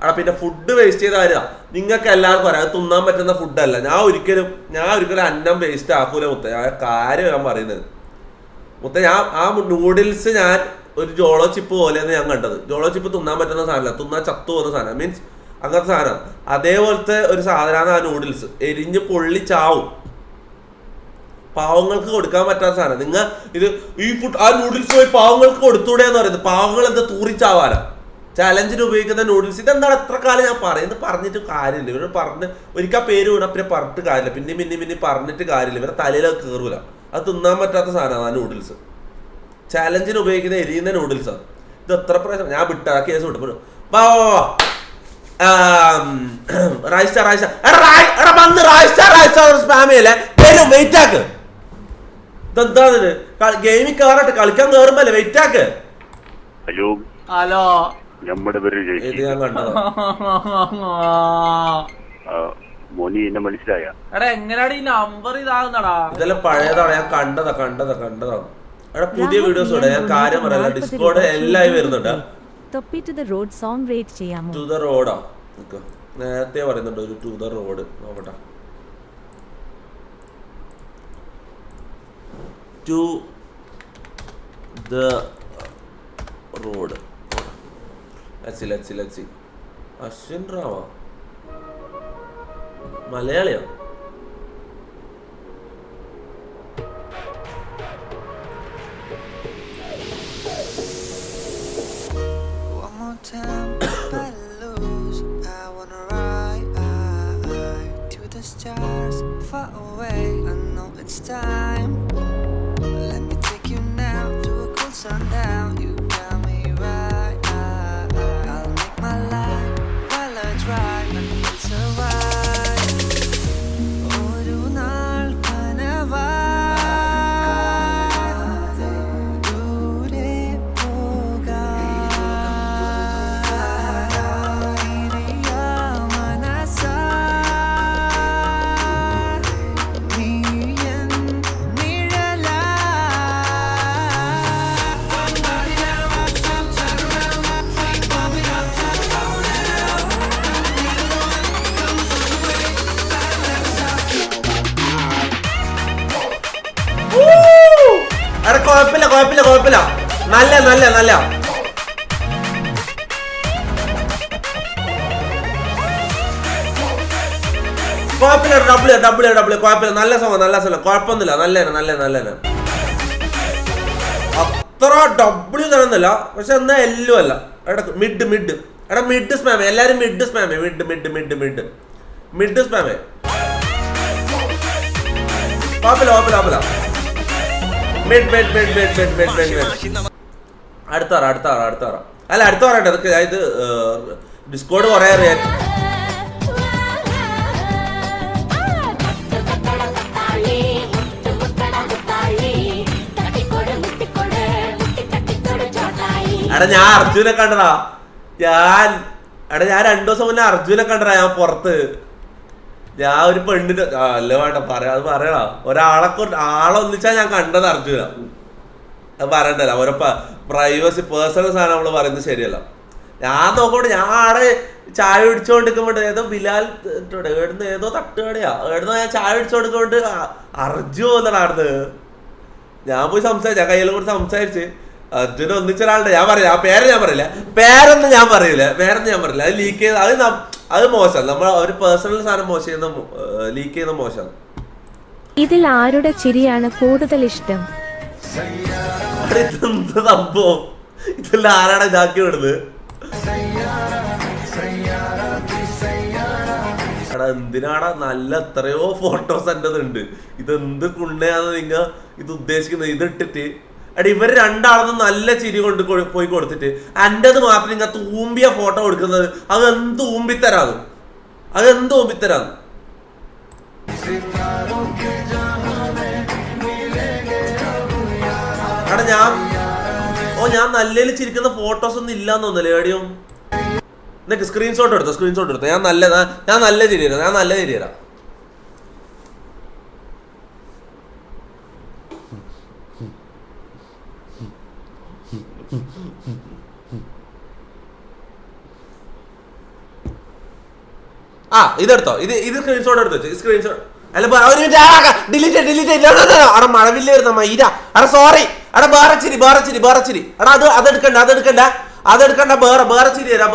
എടാ പിന്നെ ഫുഡ് വേസ്റ്റ് ചെയ്ത കാര്യമാണ്. നിങ്ങൾക്ക് എല്ലാവർക്കും അറിയാം, അത് തിന്നാൻ പറ്റുന്ന ഫുഡല്ല. ഞാൻ ഒരിക്കലും അന്നം വേസ്റ്റ് ആക്കൂല മുത്ത. ഞാൻ കാര്യം ഞാൻ പറയുന്നത് മുത്ത. ഞാൻ ആ നൂഡിൽസ് ഞാൻ ഒരു ജോളോ ചിപ്പ് പോലെയാണ് ഞാൻ കണ്ടത്. ജോളോ ചിപ്പ് തിന്നാൻ പറ്റുന്ന സാധനമല്ല, തിന്നാൻ ചത്തു പോകുന്ന സാധനം. മീൻസ് അങ്ങനത്തെ സാധനം. അതേപോലത്തെ ഒരു സാധനമാണ് ആ നൂഡിൽസ്. എരിഞ്ഞ് പൊള്ളി ചാവും. പാവങ്ങൾക്ക് കൊടുക്കാൻ പറ്റാത്ത സാധനം. നിങ്ങൾ ഇത് ഈ ഫുഡ് ആ നൂഡിൽസ് പോയി പാവങ്ങൾക്ക് കൊടുത്തൂടെ എന്ന് പറയുന്നത്. പാവങ്ങൾ എന്താ തൂറിച്ചാവാനാ ചലഞ്ചിന് ഉപയോഗിക്കുന്ന നൂഡിൽസ്. ഇതെന്താണ് എത്ര കാലം ഞാൻ പറയുന്നത്? പറഞ്ഞിട്ട് കാര്യമില്ല. ഇവർ പറഞ്ഞ് ഒരിക്കൽ പേര് വീണ പിന്നെ പറഞ്ഞിട്ട് കാര്യമില്ല. പിന്നെ പറഞ്ഞിട്ട് കാര്യമില്ല. ഇവരെ തലയിലൊക്കെ കയറൂല. അത് തിന്നാൻ പറ്റാത്ത സാധനമാണ് ആ നൂഡിൽസ്. ചലഞ്ചിന് ഉപയോഗിക്കുന്ന എരിയുന്ന നൂഡിൽസാണ്. ഇത് എത്ര പ്രാവശ്യം ഞാൻ വിട്ട കേസ് വിട്ടു. വെയിറ്റ് ആക്ക്. ഇതെന്താണ് ഗെയിമിൽ കയറട്ടെ, കളിക്കാൻ കയറുമ്പല്ലേ വെയിറ്റ് ആക്ക്. ഹലോ ഹലോ, നമ്മുടെ പേര് ഇത് ഞാൻ കണ്ടതാ. മോനി എന്നെ മനസ്സിലായ? എടാ എങ്ങനെയാണ് ഈ നമ്പർ ഇതാകുന്നടാ? ഇതെല്ലാം പഴയതാണ്. ഞാൻ കണ്ടതാണ്. എടാ പുതിയ വീഡിയോസ് ഉണ്ട്. ഞാൻ കാര്യം പറയല്ല, ഡിസ്കോഡ് എല്ലായി വരുന്നുണ്ട്. തൊപ്പി to the road song rate ചെയ്യാമോ? ടു ദ റോഡാ നേരത്തെ പറയുന്നുണ്ട്. ഒരു ടു ദ റോഡ് നോക്കട്ടെ. To the road. let's see. Ashwin റാവ മലയാളിയാ? Time I lose, I wanna ride to the stars, far away. I know it's time. Let me take you now to a cool sundown. You got me right. I'll make my life while I drive and we'll survive. Oru naal kanava dure poga. കുഴപ്പമില്ല. നല്ല കുഴപ്പമില്ല. ഡബിൾ കുഴപ്പമില്ല. നല്ല സോങ് കുഴപ്പമൊന്നുമില്ല. നല്ല അത്ര ഡബ്ല്യു തരുന്നില്ല, പക്ഷെ എന്നാ എല്ലോ അല്ല. എടാ മിഡ് എടാ മിഡ് സ്പാമേ. എല്ലാരും മിഡ് സ്പാമേ. മിഡ് സ്പാമേ. കുഴപ്പമില്ല. അടുത്ത അല്ല അടുത്ത പറയട്ടെ. അതൊക്കെ ഇത് ഡിസ്കോഡ് കുറെ അറിയാൻ. എടാ ഞാൻ അർജുനെ കണ്ടടാ. ഞാൻ 2 ദിവസം മുന്നേ അർജുനെ കണ്ടടാ. ഞാൻ പുറത്ത് ഞാൻ ഒരു പെണ്ണിന്റെ അല്ല വേണ്ട അത് പറയണോ. ആളൊന്നിച്ചാ ഞാൻ കണ്ടത് അർജുന. അത് പറയണ്ടല്ലോ. ഓരോ പ്രൈവസി പേഴ്സണൽ സാധനം നമ്മള് പറയുന്നത് ശരിയല്ല. ഞാൻ നോക്കോട്ടെ. ഞാൻ ആടെ ചായ പിടിച്ചോണ്ടിരിക്കുമ്പോണ്ട് ഏതോ ബിലാൽ ഏടുന്ന് ഏതോ തട്ടുകടയാ ഏടുന്നോ ഞാൻ ചായ പിടിച്ചോണ്ടിരിക്കുമ്പോണ്ട് അർജു വന്നടാർന്ന്. ഞാൻ പോയി സംസാരിച്ചു. കയ്യിലും കൂടി സംസാരിച്ച് അർജുന ഒന്നിച്ചൊരാളുടെ ഞാൻ പറയില്ല. ആ പേരൊന്നും ഞാൻ പറയില്ല. അത് ലീക്ക് ചെയ്ത് അത് മോശം. നമ്മൾ ഒരു പേഴ്സണൽ സാധനം ലീക്ക് ചെയ്യുന്ന മോശം. ഇതിൽ ആരുടെ ചിരിയാണ് കൂടുതൽ ഇഷ്ടം? ഇതെന്ത് സംഭവം? ഇതെല്ലാം ആരാണ് ഇതാക്കി വിടുന്നത്? എടാ എന്തിനാടാ നല്ല എത്രയോ ഫോട്ടോസ് എൻ്റെ ഉണ്ട്. ഇതെന്ത് കുണ്ണയാന്ന് നിങ്ങ ഇത് ഉദ്ദേശിക്കുന്നത്? ഇതിട്ടിട്ട് എടാ ഇവര് രണ്ടാളെന്ന് നല്ല ചിരി കൊണ്ട് പോയി കൊടുത്തിട്ട് എന്റേത് മാത്രം നിങ്ങൾ തൂമ്പിയ ഫോട്ടോ കൊടുക്കുന്നത്. അതെന്ത് ഊമ്പിത്തരാന്ന്? അതെന്ത് ഊമ്പിത്തരാന്ന്? എടാ ഞാൻ നല്ലതിൽ ചിരിക്കുന്ന ഫോട്ടോസ് ഒന്നും ഇല്ലാന്ന് തോന്നല്ലേ എവിടെയും? നിനക്ക് സ്ക്രീൻഷോട്ട് എടുത്തോ. ഞാൻ നല്ല ചിരി തരാം. ഇതെടുത്തോ. ഇത് സ്ക്രീൻഷോട്ട് എടുത്തു വെച്ചു. സ്ക്രീൻഷോട്ട് അല്ല ഡിലീറ്റ് അവിടെ മഴവില്ല വരുന്ന മൈര. അടാ സോറി. അടാ വേറെ ചിരി. എടാ അതെടുക്കണ്ട. വേറെ ചിരി തരാം.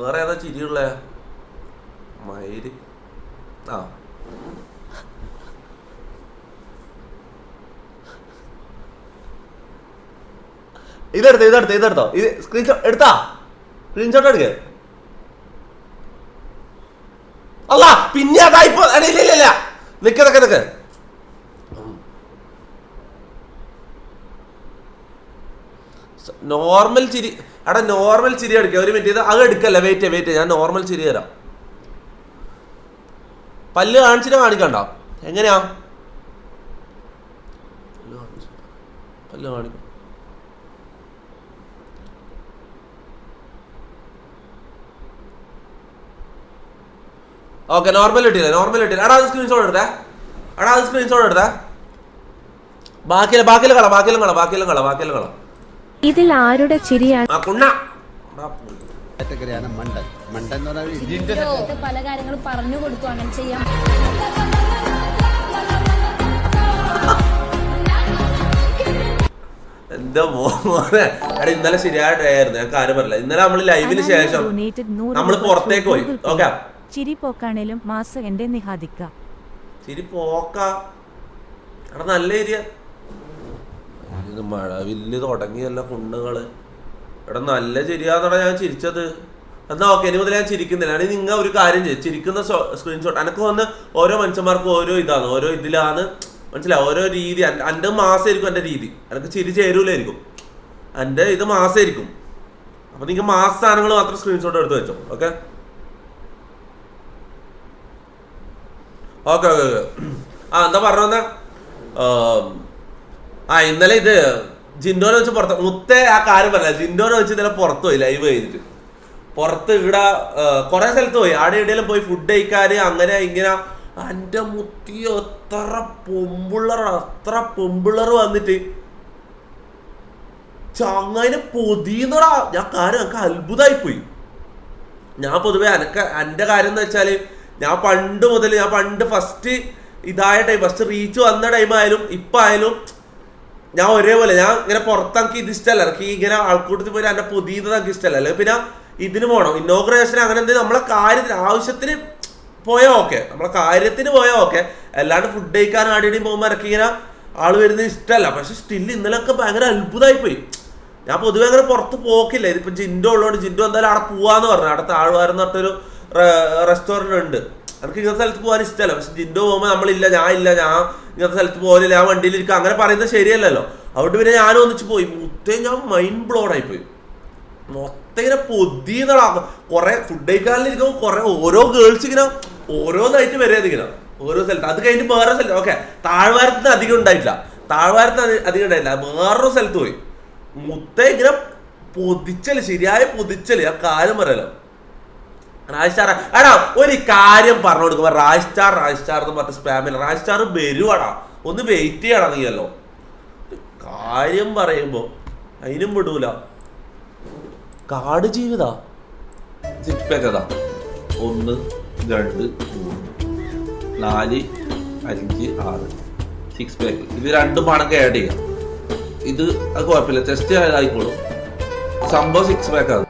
വേറെ ഏതാ ചിരിയുള്ള മയില്? ഇതെടുത്തോ. ഇത് സ്ക്രീൻഷോട്ട് എടുക്ക. അല്ല പിന്നെ അതായിപ്പോ ഇല്ല നിക്ക്. നോർമൽ ചിരി. എടാ നോർമൽ ചിരി എടുക്കുക. ഒരു മിനിറ്റ്. ഇത് അത് എടുക്കല്ല. വെയിറ്റ് ഞാൻ നോർമൽ ചിരി തരാം. പല്ല് കാണിക്കണ്ട. എങ്ങനെയാ പല്ല് കാണിക്കും? ഓക്കെ നോർമൽ ഇട്ടില്ല. എടാ അത് സ്ക്രീൻഷോട്ട് എടുത്തേ. ബാക്കിയെല്ലാം കള. ഇതിൽ ആരുടെ ചിരിയാണ്? പല കാര്യങ്ങളും പറഞ്ഞു കൊടുത്തു അങ്ങനെ ചെയ്യാം. എന്റെ മോനെ എടാ ഇന്നലെ ശരിയായ ഡേ ആയിരുന്നു. ഞാൻ കാര്യം പറയില്ല. ഇന്നലെ നമ്മൾ ലൈവിന് ശേഷം നമ്മൾ പുറത്തേക്ക് പോയി. ഓക്കെ ചിരി പോക്കാണേലും മാസ് എന്റെ നിഹാദിക്ക. ചിരി പോക്ക. എടാ നല്ല ഏരിയ. മഴവില്ല് തുടങ്ങിയല്ല കുണ്ണുകള്. എടാ നല്ല ചിരിയാന്നടാ ഞാൻ ചിരിച്ചത്. എന്നാ ഓക്കെ ഇനി മുതൽ ഞാൻ ചിരിക്കുന്നില്ല. ആണെങ്കിൽ നിങ്ങൾ ഒരു കാര്യം ചെയ്യും. ചിരിക്കുന്ന സ്ക്രീൻഷോട്ട് എനിക്ക് വന്ന് ഓരോ മനുഷ്യന്മാർക്കും ഓരോ ഇതാണ്. ഓരോ ഇതിലാണ് മനസ്സിലാവും. ഓരോ രീതി. എൻ്റെ മാസമായിരിക്കും എൻ്റെ രീതി. എനിക്ക് ചിരി ചേരൂലായിരിക്കും. എൻ്റെ ഇത് മാസമായിരിക്കും. അപ്പൊ നിങ്ങൾക്ക് മാസ സാധനങ്ങൾ മാത്രം സ്ക്രീൻഷോട്ട് എടുത്ത് വെച്ചോ. ഓക്കെ. എന്താ പറഞ്ഞ ഇന്നലെ ഇത് ജിൻഡോനെ വെച്ച് പുറത്ത് മുത്തേ ആ കാര്യം പറഞ്ഞ ജിൻഡോനെ വെച്ച് ഇന്നലെ പുറത്ത് പോയി ലൈവ് ചെയ്തിട്ട്. പുറത്ത് ഇവിടെ കുറെ സ്ഥലത്ത് പോയി. ആടെ ഇടയിലും പോയി ഫുഡ് കഴിക്കാന് അങ്ങനെ ഇങ്ങനെ. എൻ്റെ മുത്തി എത്ര പൊമ്പിള്ളർ വന്നിട്ട് ചങ്ങായിനെ പൊതിയുന്നടാ. എനിക്ക് അത്ഭുതമായി പോയി. ഞാൻ പൊതുവെ എൻ്റെ കാര്യം എന്ന് വെച്ചാല് ഞാൻ പണ്ട് ഫസ്റ്റ് ഇതായ ടൈം ഫസ്റ്റ് റീച്ച് വന്ന ടൈമായാലും ഇപ്പം ആയാലും ഞാൻ ഒരേപോലെ ഞാൻ ഇങ്ങനെ പുറത്താക്കി ഇത് ഇഷ്ടമല്ല. എനിക്ക് ഇങ്ങനെ ആൾക്കൂട്ടത്തിൽ പോയി എന്നെ പൊതിയുന്നത് എനിക്ക് ഇഷ്ടമല്ല. അല്ലെങ്കിൽ പിന്നെ ഇതിന് പോകണം ഇന്നോഗ്രേഷൻ അങ്ങനെ എന്തെങ്കിലും നമ്മളെ കാര്യത്തിന് ആവശ്യത്തിന് പോയാൽ ഓക്കെ. നമ്മളെ കാര്യത്തിന് പോയാൽ ഓക്കെ. അല്ലാണ്ട് ഫുഡ് കഴിക്കാൻ ആടിയും പോകുമ്പോൾ എനിക്ക് ഇങ്ങനെ ആൾ വരുന്നത് ഇഷ്ടമല്ല. പക്ഷെ സ്റ്റിൽ ഇന്നലെയൊക്കെ ഭയങ്കര അത്ഭുതമായി പോയി. ഞാൻ പൊതുവെ അങ്ങനെ പുറത്ത് പോക്കില്ല. ഇതിപ്പോൾ ജിൻഡോ ഉള്ളതുകൊണ്ട് ജിൻഡോ എന്തായാലും അവിടെ പോവാന്ന് പറഞ്ഞു. അവിടെ താഴ്വാരെന്ന് പറഞ്ഞൊരു റെസ്റ്റോറൻറ്റ് ഉണ്ട്. എനിക്ക് ഇങ്ങനത്തെ സ്ഥലത്ത് പോകാൻ ഇഷ്ടമല്ല. പക്ഷെ ജിൻഡോ പോകുമ്പോൾ ഞാൻ ഇങ്ങനത്തെ സ്ഥലത്ത് പോകില്ല. ഞാൻ വണ്ടിയിലിരിക്കുക അങ്ങനെ പറയുന്നത് ശരിയല്ലല്ലോ. അതുകൊണ്ട് പിന്നെ ഞാൻ ഒന്നിച്ച് പോയി. ഞാൻ മൈൻഡ് ബ്ലോഡ് ആയിപ്പോയി. മൊത്തം ഇങ്ങനെ പൊതിയെന്നടാ. കുറെ ഫുഡ് കഴിക്കാനിരിക്കുമ്പോൾ കുറെ ഓരോ ഗേൾസ് ഇങ്ങനെ ഓരോന്നായിട്ട് വരികയത് ഇങ്ങനെ ഓരോ സ്ഥലത്ത്. അത് കഴിഞ്ഞ് വേറെ സ്ഥലത്ത് ഓക്കെ താഴ്വാരത്തിന് അധികം ഉണ്ടായിട്ടില്ല. വേറൊരു സ്ഥലത്ത് പോയി. ഇങ്ങനെ പൊതിച്ചല് ശരിയായ പൊതിച്ചല്. ആ കാര്യം പറയാലോ. റായ്സ്റ്റാർ എടാ ഒരു കാര്യം പറഞ്ഞു കൊടുക്കുമ്പോ റായ്സ്റ്റാർ എന്ന് പറഞ്ഞ സ്പാമില്ല. റായ്സ്റ്റാർ വരുവാടാ. ഒന്ന് വെയിറ്റ് ചെയ്യണം നീയല്ലോ. കാര്യം പറയുമ്പോ അതിനും വിടൂല. കാട് ജീവിത 6 pack അതാ 1 2 3 4 5 6 6 pack. ഇത് രണ്ടും പണക്ക് ആഡ് ചെയ്യാം. ഇത് അത് കുഴപ്പമില്ല. ടെസ്റ്റ് ആയിക്കോളും. സംഭവം 6 pack ആണ്.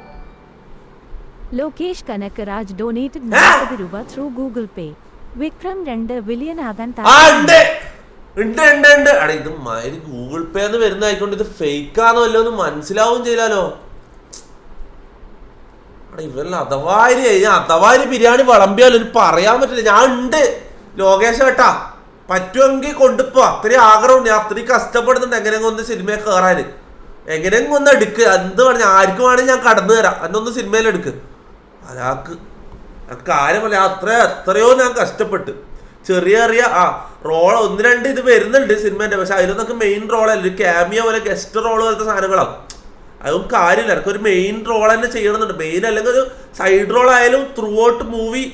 ലോകേഷ് കനകരാജ് ഡൊനേറ്റഡ് 40 രൂപ ത്രൂ ഗൂഗിൾ പേ. വിക്രം 2 ബില്യൺ ആകാൻ ഉണ്ട് ഉണ്ട് ഉണ്ട്. അടാ ഇത് മയില് ഗൂഗിൾ പേ എന്ന് വരുന്നതായിക്കൊണ്ട് ഇത് ഫേക്കാന്നോ അല്ലോ എന്ന് മനസ്സിലാവും ചെയ്താലോ. അടാ ഇവല്ല അഥവാരി ബിരിയാണി വിളമ്പിയാലോ പറയാൻ പറ്റില്ല. ഞാൻ ഉണ്ട് ലോകേഷ കേട്ടാ, പറ്റുമെങ്കിൽ കൊണ്ടുപോ. അത്രയും ആഗ്രഹമുണ്ട്, ഞാൻ അത്രയും കഷ്ടപ്പെടുന്നുണ്ട് എങ്ങനെയെങ്കിലും ഒന്ന് സിനിമയിൽ കയറാന്, എങ്ങനെയെങ്കിലും ഒന്ന് എടുക്ക്. എന്ത് പറഞ്ഞ ആർക്കും വേണമെങ്കിൽ ഞാൻ കടന്നു തരാം, എന്നൊന്ന് സിനിമയിൽ എടുക്ക്. അയാൾക്ക് കാര്യം പറയാം, എത്രയോ ഞാൻ കഷ്ടപ്പെട്ട് ചെറിയ റോൾ 1-2 ഇത് വരുന്നുണ്ട് സിനിമേന്റെ. പക്ഷെ അതിലൊന്നൊക്കെ മെയിൻ റോളല്ല, ഒരു ക്യാമിയോ പോലെ ഗസ്റ്റ് റോൾ പോലത്തെ സാധനങ്ങളാണ്. അതൊന്നും കാര്യമില്ല, എനിക്ക് ഒരു മെയിൻ റോൾ തന്നെ ചെയ്യണമെന്നുണ്ട്. മെയിൻ അല്ലെങ്കിൽ ഒരു സൈഡ് റോൾ ആയാലും ത്രൂ ഔട്ട് മൂവി,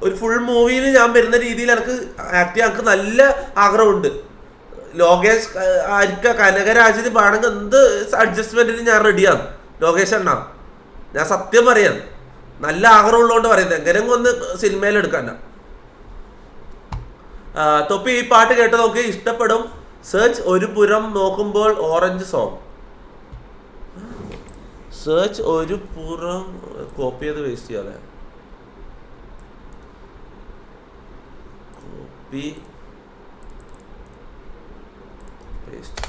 ഒരു ഫുൾ മൂവിയിൽ ഞാൻ വരുന്ന രീതിയിൽ എനിക്ക് ആക്ട് ചെയ്യാൻ എനിക്ക് നല്ല ആഗ്രഹമുണ്ട്. ലോകേഷ് കനകരാജിന് വേണമെങ്കിൽ എന്ത് അഡ്ജസ്റ്റ്മെന്റിന് ഞാൻ റെഡിയാണ്. ലോകേഷ് അണ്ണാ ഞാൻ സത്യം പറയാം, നല്ല ആഗ്രഹമുള്ളതുകൊണ്ട് പറയുന്നത്, എങ്ങനെയെങ്കിലും ഒന്ന് സിനിമയിൽ എടുക്കാൻ. തൊപ്പി ഈ പാട്ട് കേട്ട് നോക്കി ഇഷ്ടപ്പെടും. സെർച്ച് ഒരു പുறம் നോക്കുമ്പോൾ ഓറഞ്ച് സോങ്. സെർച്ച് ഒരു പുறம் കോപ്പി ചെയ്ത് വേസ്റ്റ് ചെയ്യാല്ലേ. Copy paste.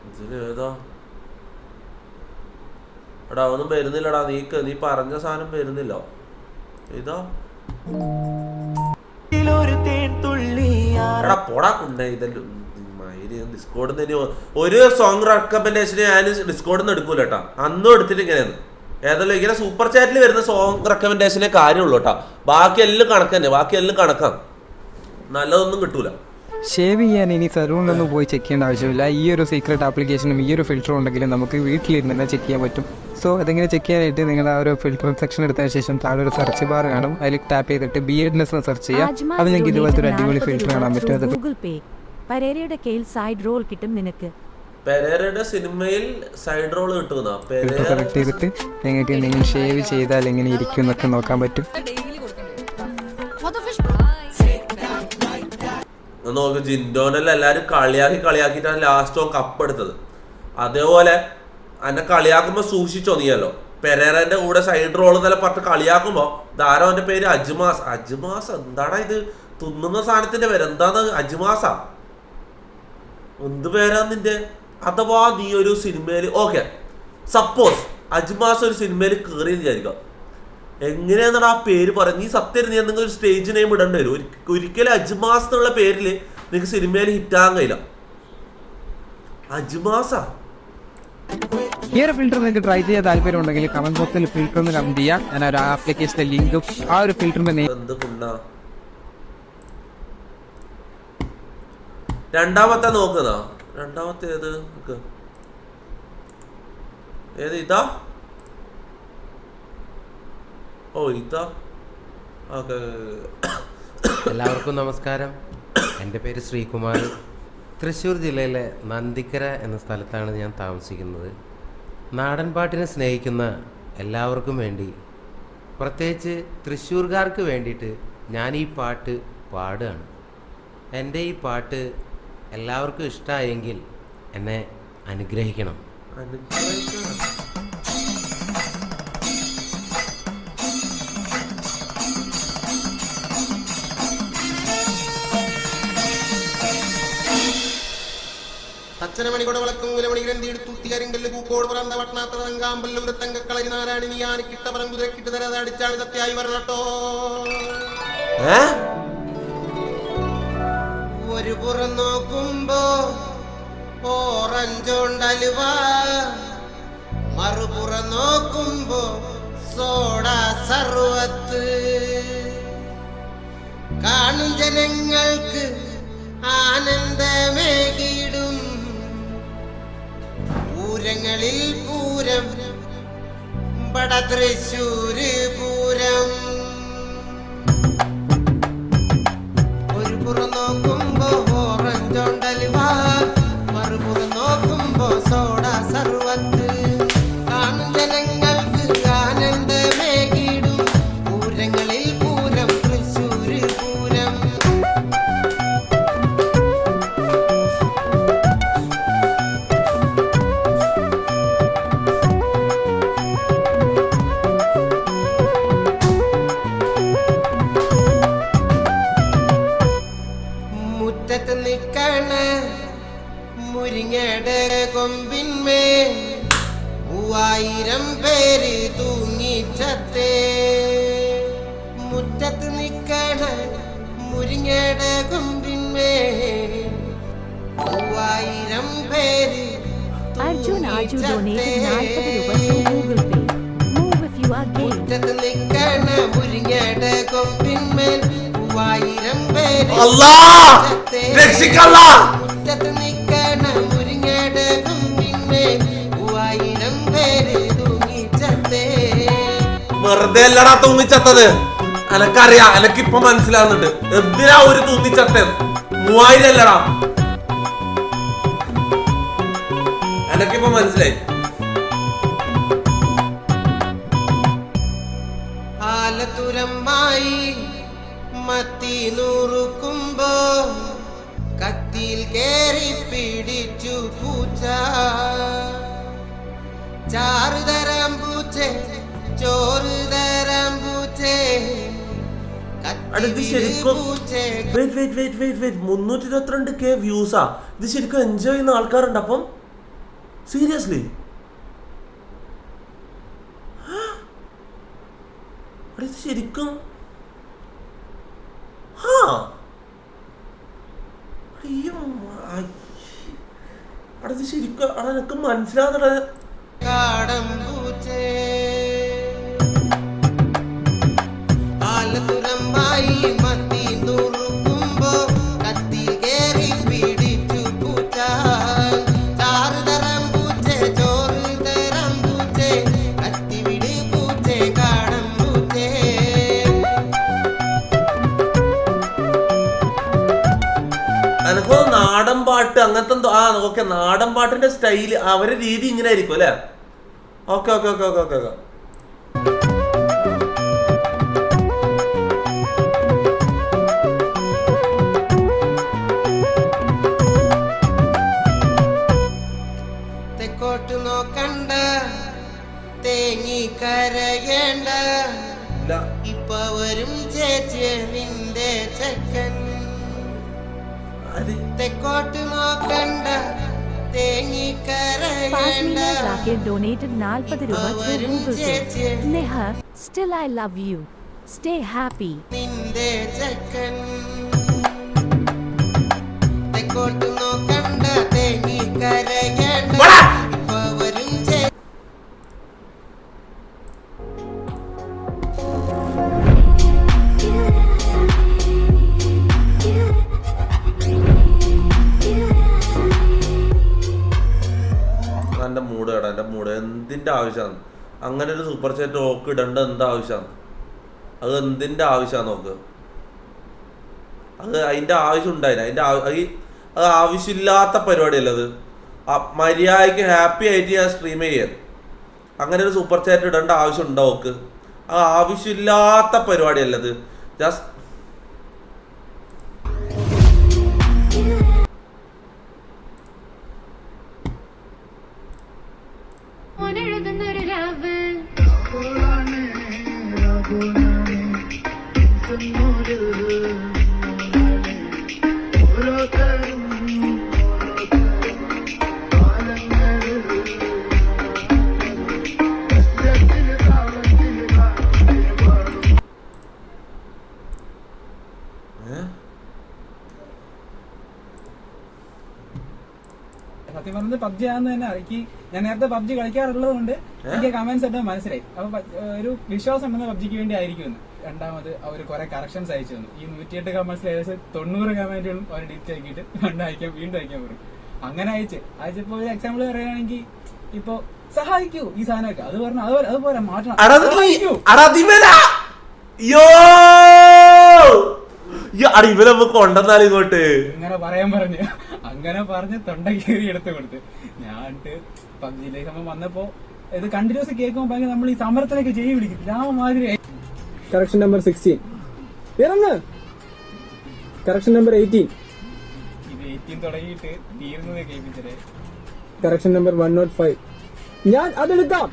ഇതിലേതാ എടാ ഒന്നും വരുന്നില്ലടാ. നീ പറഞ്ഞ സാധനം വരുന്നില്ല. ഇതാ എടാ പോടാ കുണ്ടേ. ഇതെല്ലാം ഡിസ്കോഡിൽ നിന്ന് ഒരു സോങ് റെക്കമെൻഡേഷന് ഞാൻ ഡിസ്കോഡിൽ നിന്ന് എടുക്കൂല കേട്ടാ. അന്നും എടുത്തിട്ട് ഇങ്ങനെയാണ്. ഏതെല്ലാം ഇങ്ങനെ സൂപ്പർ ചാറ്റിൽ വരുന്ന സോങ് റെക്കമെൻഡേഷനെ കാര്യമുള്ളൂ കേട്ടാ. ബാക്കി എല്ലാം കണക്ക് തന്നെ, ബാക്കി എല്ലാം കണക്കാണ്, നല്ലതൊന്നും കിട്ടൂല. ഷേവ് ചെയ്യാൻ ഇനി സലൂണിലൊന്നും പോയി ചെക്ക് ചെയ്യേണ്ട ആവശ്യമില്ല. ഈ ഒരു സീക്രട്ട് ആപ്ലിക്കേഷനും ഈ ഒരു ഫിൽറ്ററും ഉണ്ടെങ്കിലും നമുക്ക് വീട്ടിലിരുന്ന് തന്നെ ചെക്ക് ചെയ്യാൻ പറ്റും. സോ അതെങ്ങനെ ചെക്ക് ചെയ്യാനായിട്ട് നിങ്ങൾ ആ ഒരു ഫിൽറ്റർ സെക്ഷൻ എടുത്തതിന് ശേഷം താഴെ ഒരു സെർച്ച് ബാർ കാണും, അതിൽ ടാപ്പ് ചെയ്തിട്ട് ബിയർഡ്നെസ് സെർച്ച് ചെയ്യാം. അത് നിങ്ങൾക്ക് ഇതുപോലത്തെ ഒരു അടിപൊളി ഫിൽറ്റർ കാണാൻ പറ്റും. അത് പെരേരയുടെ കയ്യിൽ സൈഡ് റോൾ കിട്ടും നിനക്ക്. പെരേരയുടെ സിനിമയിൽ സൈഡ് റോൾ കിട്ടുന്ന സെലക്ട് ചെയ്തിട്ട് നിങ്ങൾക്ക് എന്തെങ്കിലും ഷേവ് ചെയ്താൽ എങ്ങനെ ഇരിക്കും എന്നൊക്കെ നോക്കാൻ പറ്റും. നോക്ക് ജിൻഡോനെല്ലാം എല്ലാവരും കളിയാക്കിയിട്ടാണ് ലാസ്റ്റ് കപ്പ് എടുത്തത്. അതേപോലെ എന്നെ കളിയാക്കുമ്പോൾ സൂക്ഷിച്ചോ നീയല്ലോ. പെരേരന്റെ കൂടെ സൈഡ് റോൾ എന്നല്ല പറഞ്ഞ് കളിയാക്കുമ്പോൾ ധാരാ അവന്റെ പേര് അജ്മാസ്. എന്താടാ ഇത് തിന്നുന്ന സാധനത്തിന്റെ പേര് എന്താന്ന്? അജ്മാസാ എന്ത് പേരാ നിന്റെ? അഥവാ നീ ഒരു സിനിമയിൽ ഓക്കെ സപ്പോസ് അജ്മാസ് ഒരു സിനിമയിൽ കയറി വിചാരിക്കാം, എങ്ങനെയാണെന്നാണ് ആ പേര് പറയുന്നത്? നീ സത്യം നീ എന്തെങ്കിലും ഒരു സ്റ്റേജ് നെയിം ഇടേണ്ടി വരും. ഒരിക്കലും അജ്മാസ് എന്നുള്ള പേരിൽ നിനക്ക് സിനിമയിൽ ഹിറ്റാകാൻ കഴിയില്ല. അജ്മാസാ. ഈ ഒരു ഫിൽറ്റർ നിങ്ങൾക്ക് ട്രൈ ചെയ്യാൻ താല്പര്യം ഉണ്ടെങ്കിൽ കമന്റ് ബോക്സിൽ ഫിൽറ്റർ ഒന്ന് കമന്റ് ചെയ്യാം. ഞാൻ ഒരു ആപ്ലിക്കേഷന്റെ ലിങ്കും ആ ഒരു ഫിൽറ്ററിന്റെ രണ്ടാമത്തെ നോക്കുന്ന രണ്ടാമത്തെ ഏത് ഇതാ? ഓ ഇതാ. ഓക്കെ. എല്ലാവർക്കും നമസ്കാരം. എൻ്റെ പേര് ശ്രീകുമാർ. തൃശ്ശൂർ ജില്ലയിലെ നന്ദിക്കര എന്ന സ്ഥലത്താണ് ഞാൻ താമസിക്കുന്നത്. നാടൻ പാട്ടിനെ സ്നേഹിക്കുന്ന എല്ലാവർക്കും വേണ്ടി, പ്രത്യേകിച്ച് തൃശ്ശൂർകാർക്ക് വേണ്ടിയിട്ട് ഞാൻ ഈ പാട്ട് പാടുകയാണ്. എൻ്റെ ഈ പാട്ട് എല്ലാവർക്കും ഇഷ്ടമായെങ്കിൽ എന്നെ അനുഗ്രഹിക്കണം. തച്ചനമണികൊട വളക്കും കുലമണിഗ്രന്ഥിയെടുത്തുത്തികരിങ്കല്ല് പൂക്കോട് പറന്ന വട്ടനാത്തങ്കാമ്പല്ലും തങ്കക്കളരി നാരായണി നീയാനിക്കിട്ട പറം കുതിരക്കിട്ട് തരാതെ അടിച്ചാണ് സത്യായി വരണട്ടോ. ഒരു പുറം നോക്കുമ്പോ ഓറഞ്ചോണ്ടലുവ, മറുപുറം നോക്കുമ്പോ സോഡ സർവത്ത്. കാണും ജനങ്ങൾക്ക് ആനന്ദമേകിടും പൂരങ്ങളിൽ പൂരം ബട തൃശ്ശൂര് പൂരം. ഒരു പുറം നോക്കുമ്പോ ഓറഞ്ചോണ്ടലുവ, മറുപുറം നോക്കുമ്പോ സോഡ സർവത്ത്. കാണും ജനങ്ങൾക്ക് ആനന്ദമേകിടും പൂരങ്ങളിൽ പൂരം തൃശ്ശൂര് പൂരം. മുരിങ്ങയുടെ കൊമ്പിന്മേൽ 3000 പേര് തൂങ്ങിച്ചത്തേ മുറ്റത്ത് നിക്കണ മുരിങ്ങയുടെ കൊമ്പിന്മേൽ 3000 പേര് Arjun Aju donated 40 rupees through Google Pay. Move if you are gay. മുറ്റത്ത് നിക്കണ മുരിങ്ങയുടെ കൊമ്പിന്മേൽ 3000 പേര് മുറ്റത്ത് നിക്കണ മുരിങ്ങയുടെ കൊമ്പിന്മേൽ 3000 പേര് തൂങ്ങിച്ചത്തേ വെറുതെ അല്ലടാ തൂങ്ങിച്ചത്തത്. എനക്കറിയാം, എനക്കിപ്പൊ മനസ്സിലാവുന്നുണ്ട് എന്തിനാ ഒരു തൂങ്ങിച്ചത്തത്. 3000 അല്ലടാ, എനക്കിപ്പൊ മനസ്സിലായി. ആലത്തുരമ്മായി മത്തി നുറുക്കുമ്പോ കത്തിയിൽ കേറി പിടിച്ചു പൂച്ച ചാറ് തരാം പൂച്ചേ ചോറ് തരാം പൂച്ചേ 322K വ്യൂസാ. ഇത് ശരിക്കും എൻജോയ് ചെയ്യുന്ന ആൾക്കാരുണ്ട്. അപ്പം സീരിയസ്ലി ഇത് ശരിക്കും ഇത് ശരിക്കും എനക്ക് മനസ്സിലാവുന്ന കാടം പൂച്ചേ ആലത്തുരമ്മായി മത്തി നുറുക്കുമ്പോ കത്തി കേറി പിടിച്ചു പൂച്ച ചാറ് തരാം പൂച്ചേ ചോറ് തരാം പൂച്ചേ കത്തി വിട് പൂച്ചേ കാടം പൂച്ചേ എനക്ക് നാടൻ പാട്ട് അങ്ങനത്തെ എന്തോ. ഓക്കെ, നാടൻ പാട്ടിന്റെ സ്റ്റൈല് അവരുടെ രീതി ഇങ്ങനെ ആയിരിക്കും അല്ലേ? Okay okay okay okay okay okay തെക്കോട്ട് നോക്കണ്ട തേങ്ങി കരയേണ്ട ഇപ്പൊ വരും ചേച്ചി നിന്റെ ചെക്കൻ തെക്കോട്ട് നോക്കണ്ട തേങ്ങി കരയേണ്ട Pasmina Zakir donated 40 rupees through Google Pay. Neha, still I love you. Stay happy. നിന്റെ ചെക്കൻ തെക്കോട്ട് നോക്കണ്ട തേങ്ങി കരയേണ്ട ഇപ്പൊ വരും എൻ്റെ മൂഡ് കേടാ, എൻ്റെ മൂഡ് എന്തിൻ്റെ ആവശ്യമാണ് അങ്ങനെ ഒരു സൂപ്പർ ചാറ്റ് ഓക്ക് ഇടേണ്ട എന്താ ആവശ്യമാണ്? അത് എന്തിൻ്റെ ആവശ്യമാണ് നോക്ക്. അത് അതിൻ്റെ ആവശ്യം ഉണ്ടായില്ല. അത് ആവശ്യമില്ലാത്ത പരിപാടിയല്ല. അത് മര്യാദയ്ക്ക് ഹാപ്പി ആയിട്ട് ഞാൻ സ്ട്രീം ചെയ്യാൻ അങ്ങനെ ഒരു സൂപ്പർ ചാറ്റ് ഇടേണ്ട ആവശ്യം ഉണ്ടോ നോക്ക്. അത് ആവശ്യമില്ലാത്ത പരിപാടിയല്ല. അത് ജസ്റ്റ് സത്യം പറഞ്ഞത് പബ്ജി ആണെന്ന് തന്നെ എനിക്ക് ഞാൻ നേരത്തെ പബ്ജി കളിക്കാറുള്ളത് കൊണ്ട് എനിക്ക് കമന്റ്സ് ഒക്കെ മനസ്സിലായി. അപ്പൊ ഒരു വിശ്വാസം ഉണ്ടെന്ന് പബ്ജിക്ക് വേണ്ടി ആയിരിക്കുമെന്ന്. രണ്ടാമത് അവർ കുറെ കറക്ഷൻസ് അയച്ചു തന്നു. ഈ 108 കമന്റ്സിൽ ഏകദേശം 90 കമന്റുകളും അവർ ഡിറ്റ് ആക്കിയിട്ട് വീണ്ടും അയക്കാൻ പറയും. അങ്ങനെ അയച്ചപ്പോ ഒരു എക്സാമ്പിൾ പറയുകയാണെങ്കിൽ ഇപ്പൊ സഹായിക്കൂ ഈ സാധനമൊക്കെ അത് പറഞ്ഞു അതുപോലെ മാറ്റണം ഇവരൊക്കെ കൊണ്ടെന്നാലും ഇങ്ങോട്ട് അങ്ങനെ പറഞ്ഞ് തൊണ്ട കീറി എടുത്ത് കൊടുത്ത് ഞാൻ പബ്ജിയിലേക്ക് നമ്മൾ വന്നപ്പോ ഇത് കണ്ടിന്യൂസ് കേൾക്കുമ്പോ ഭയങ്കര നമ്മൾ ഈ സമരത്തിനൊക്കെ ചെയ്യി വിളിക്കും രാമമാതിരി. കറക്ഷൻ നമ്പർ 16 ഇറങ്ങ്. കറക്ഷൻ നമ്പർ 18 ഇത് 18 തുടങ്ങിയിട്ട് തീർന്നത് കേൾപ്പിച്ചത്. കറക്ഷൻ നമ്പർ 105 ഞാൻ അതെടുക്കാം.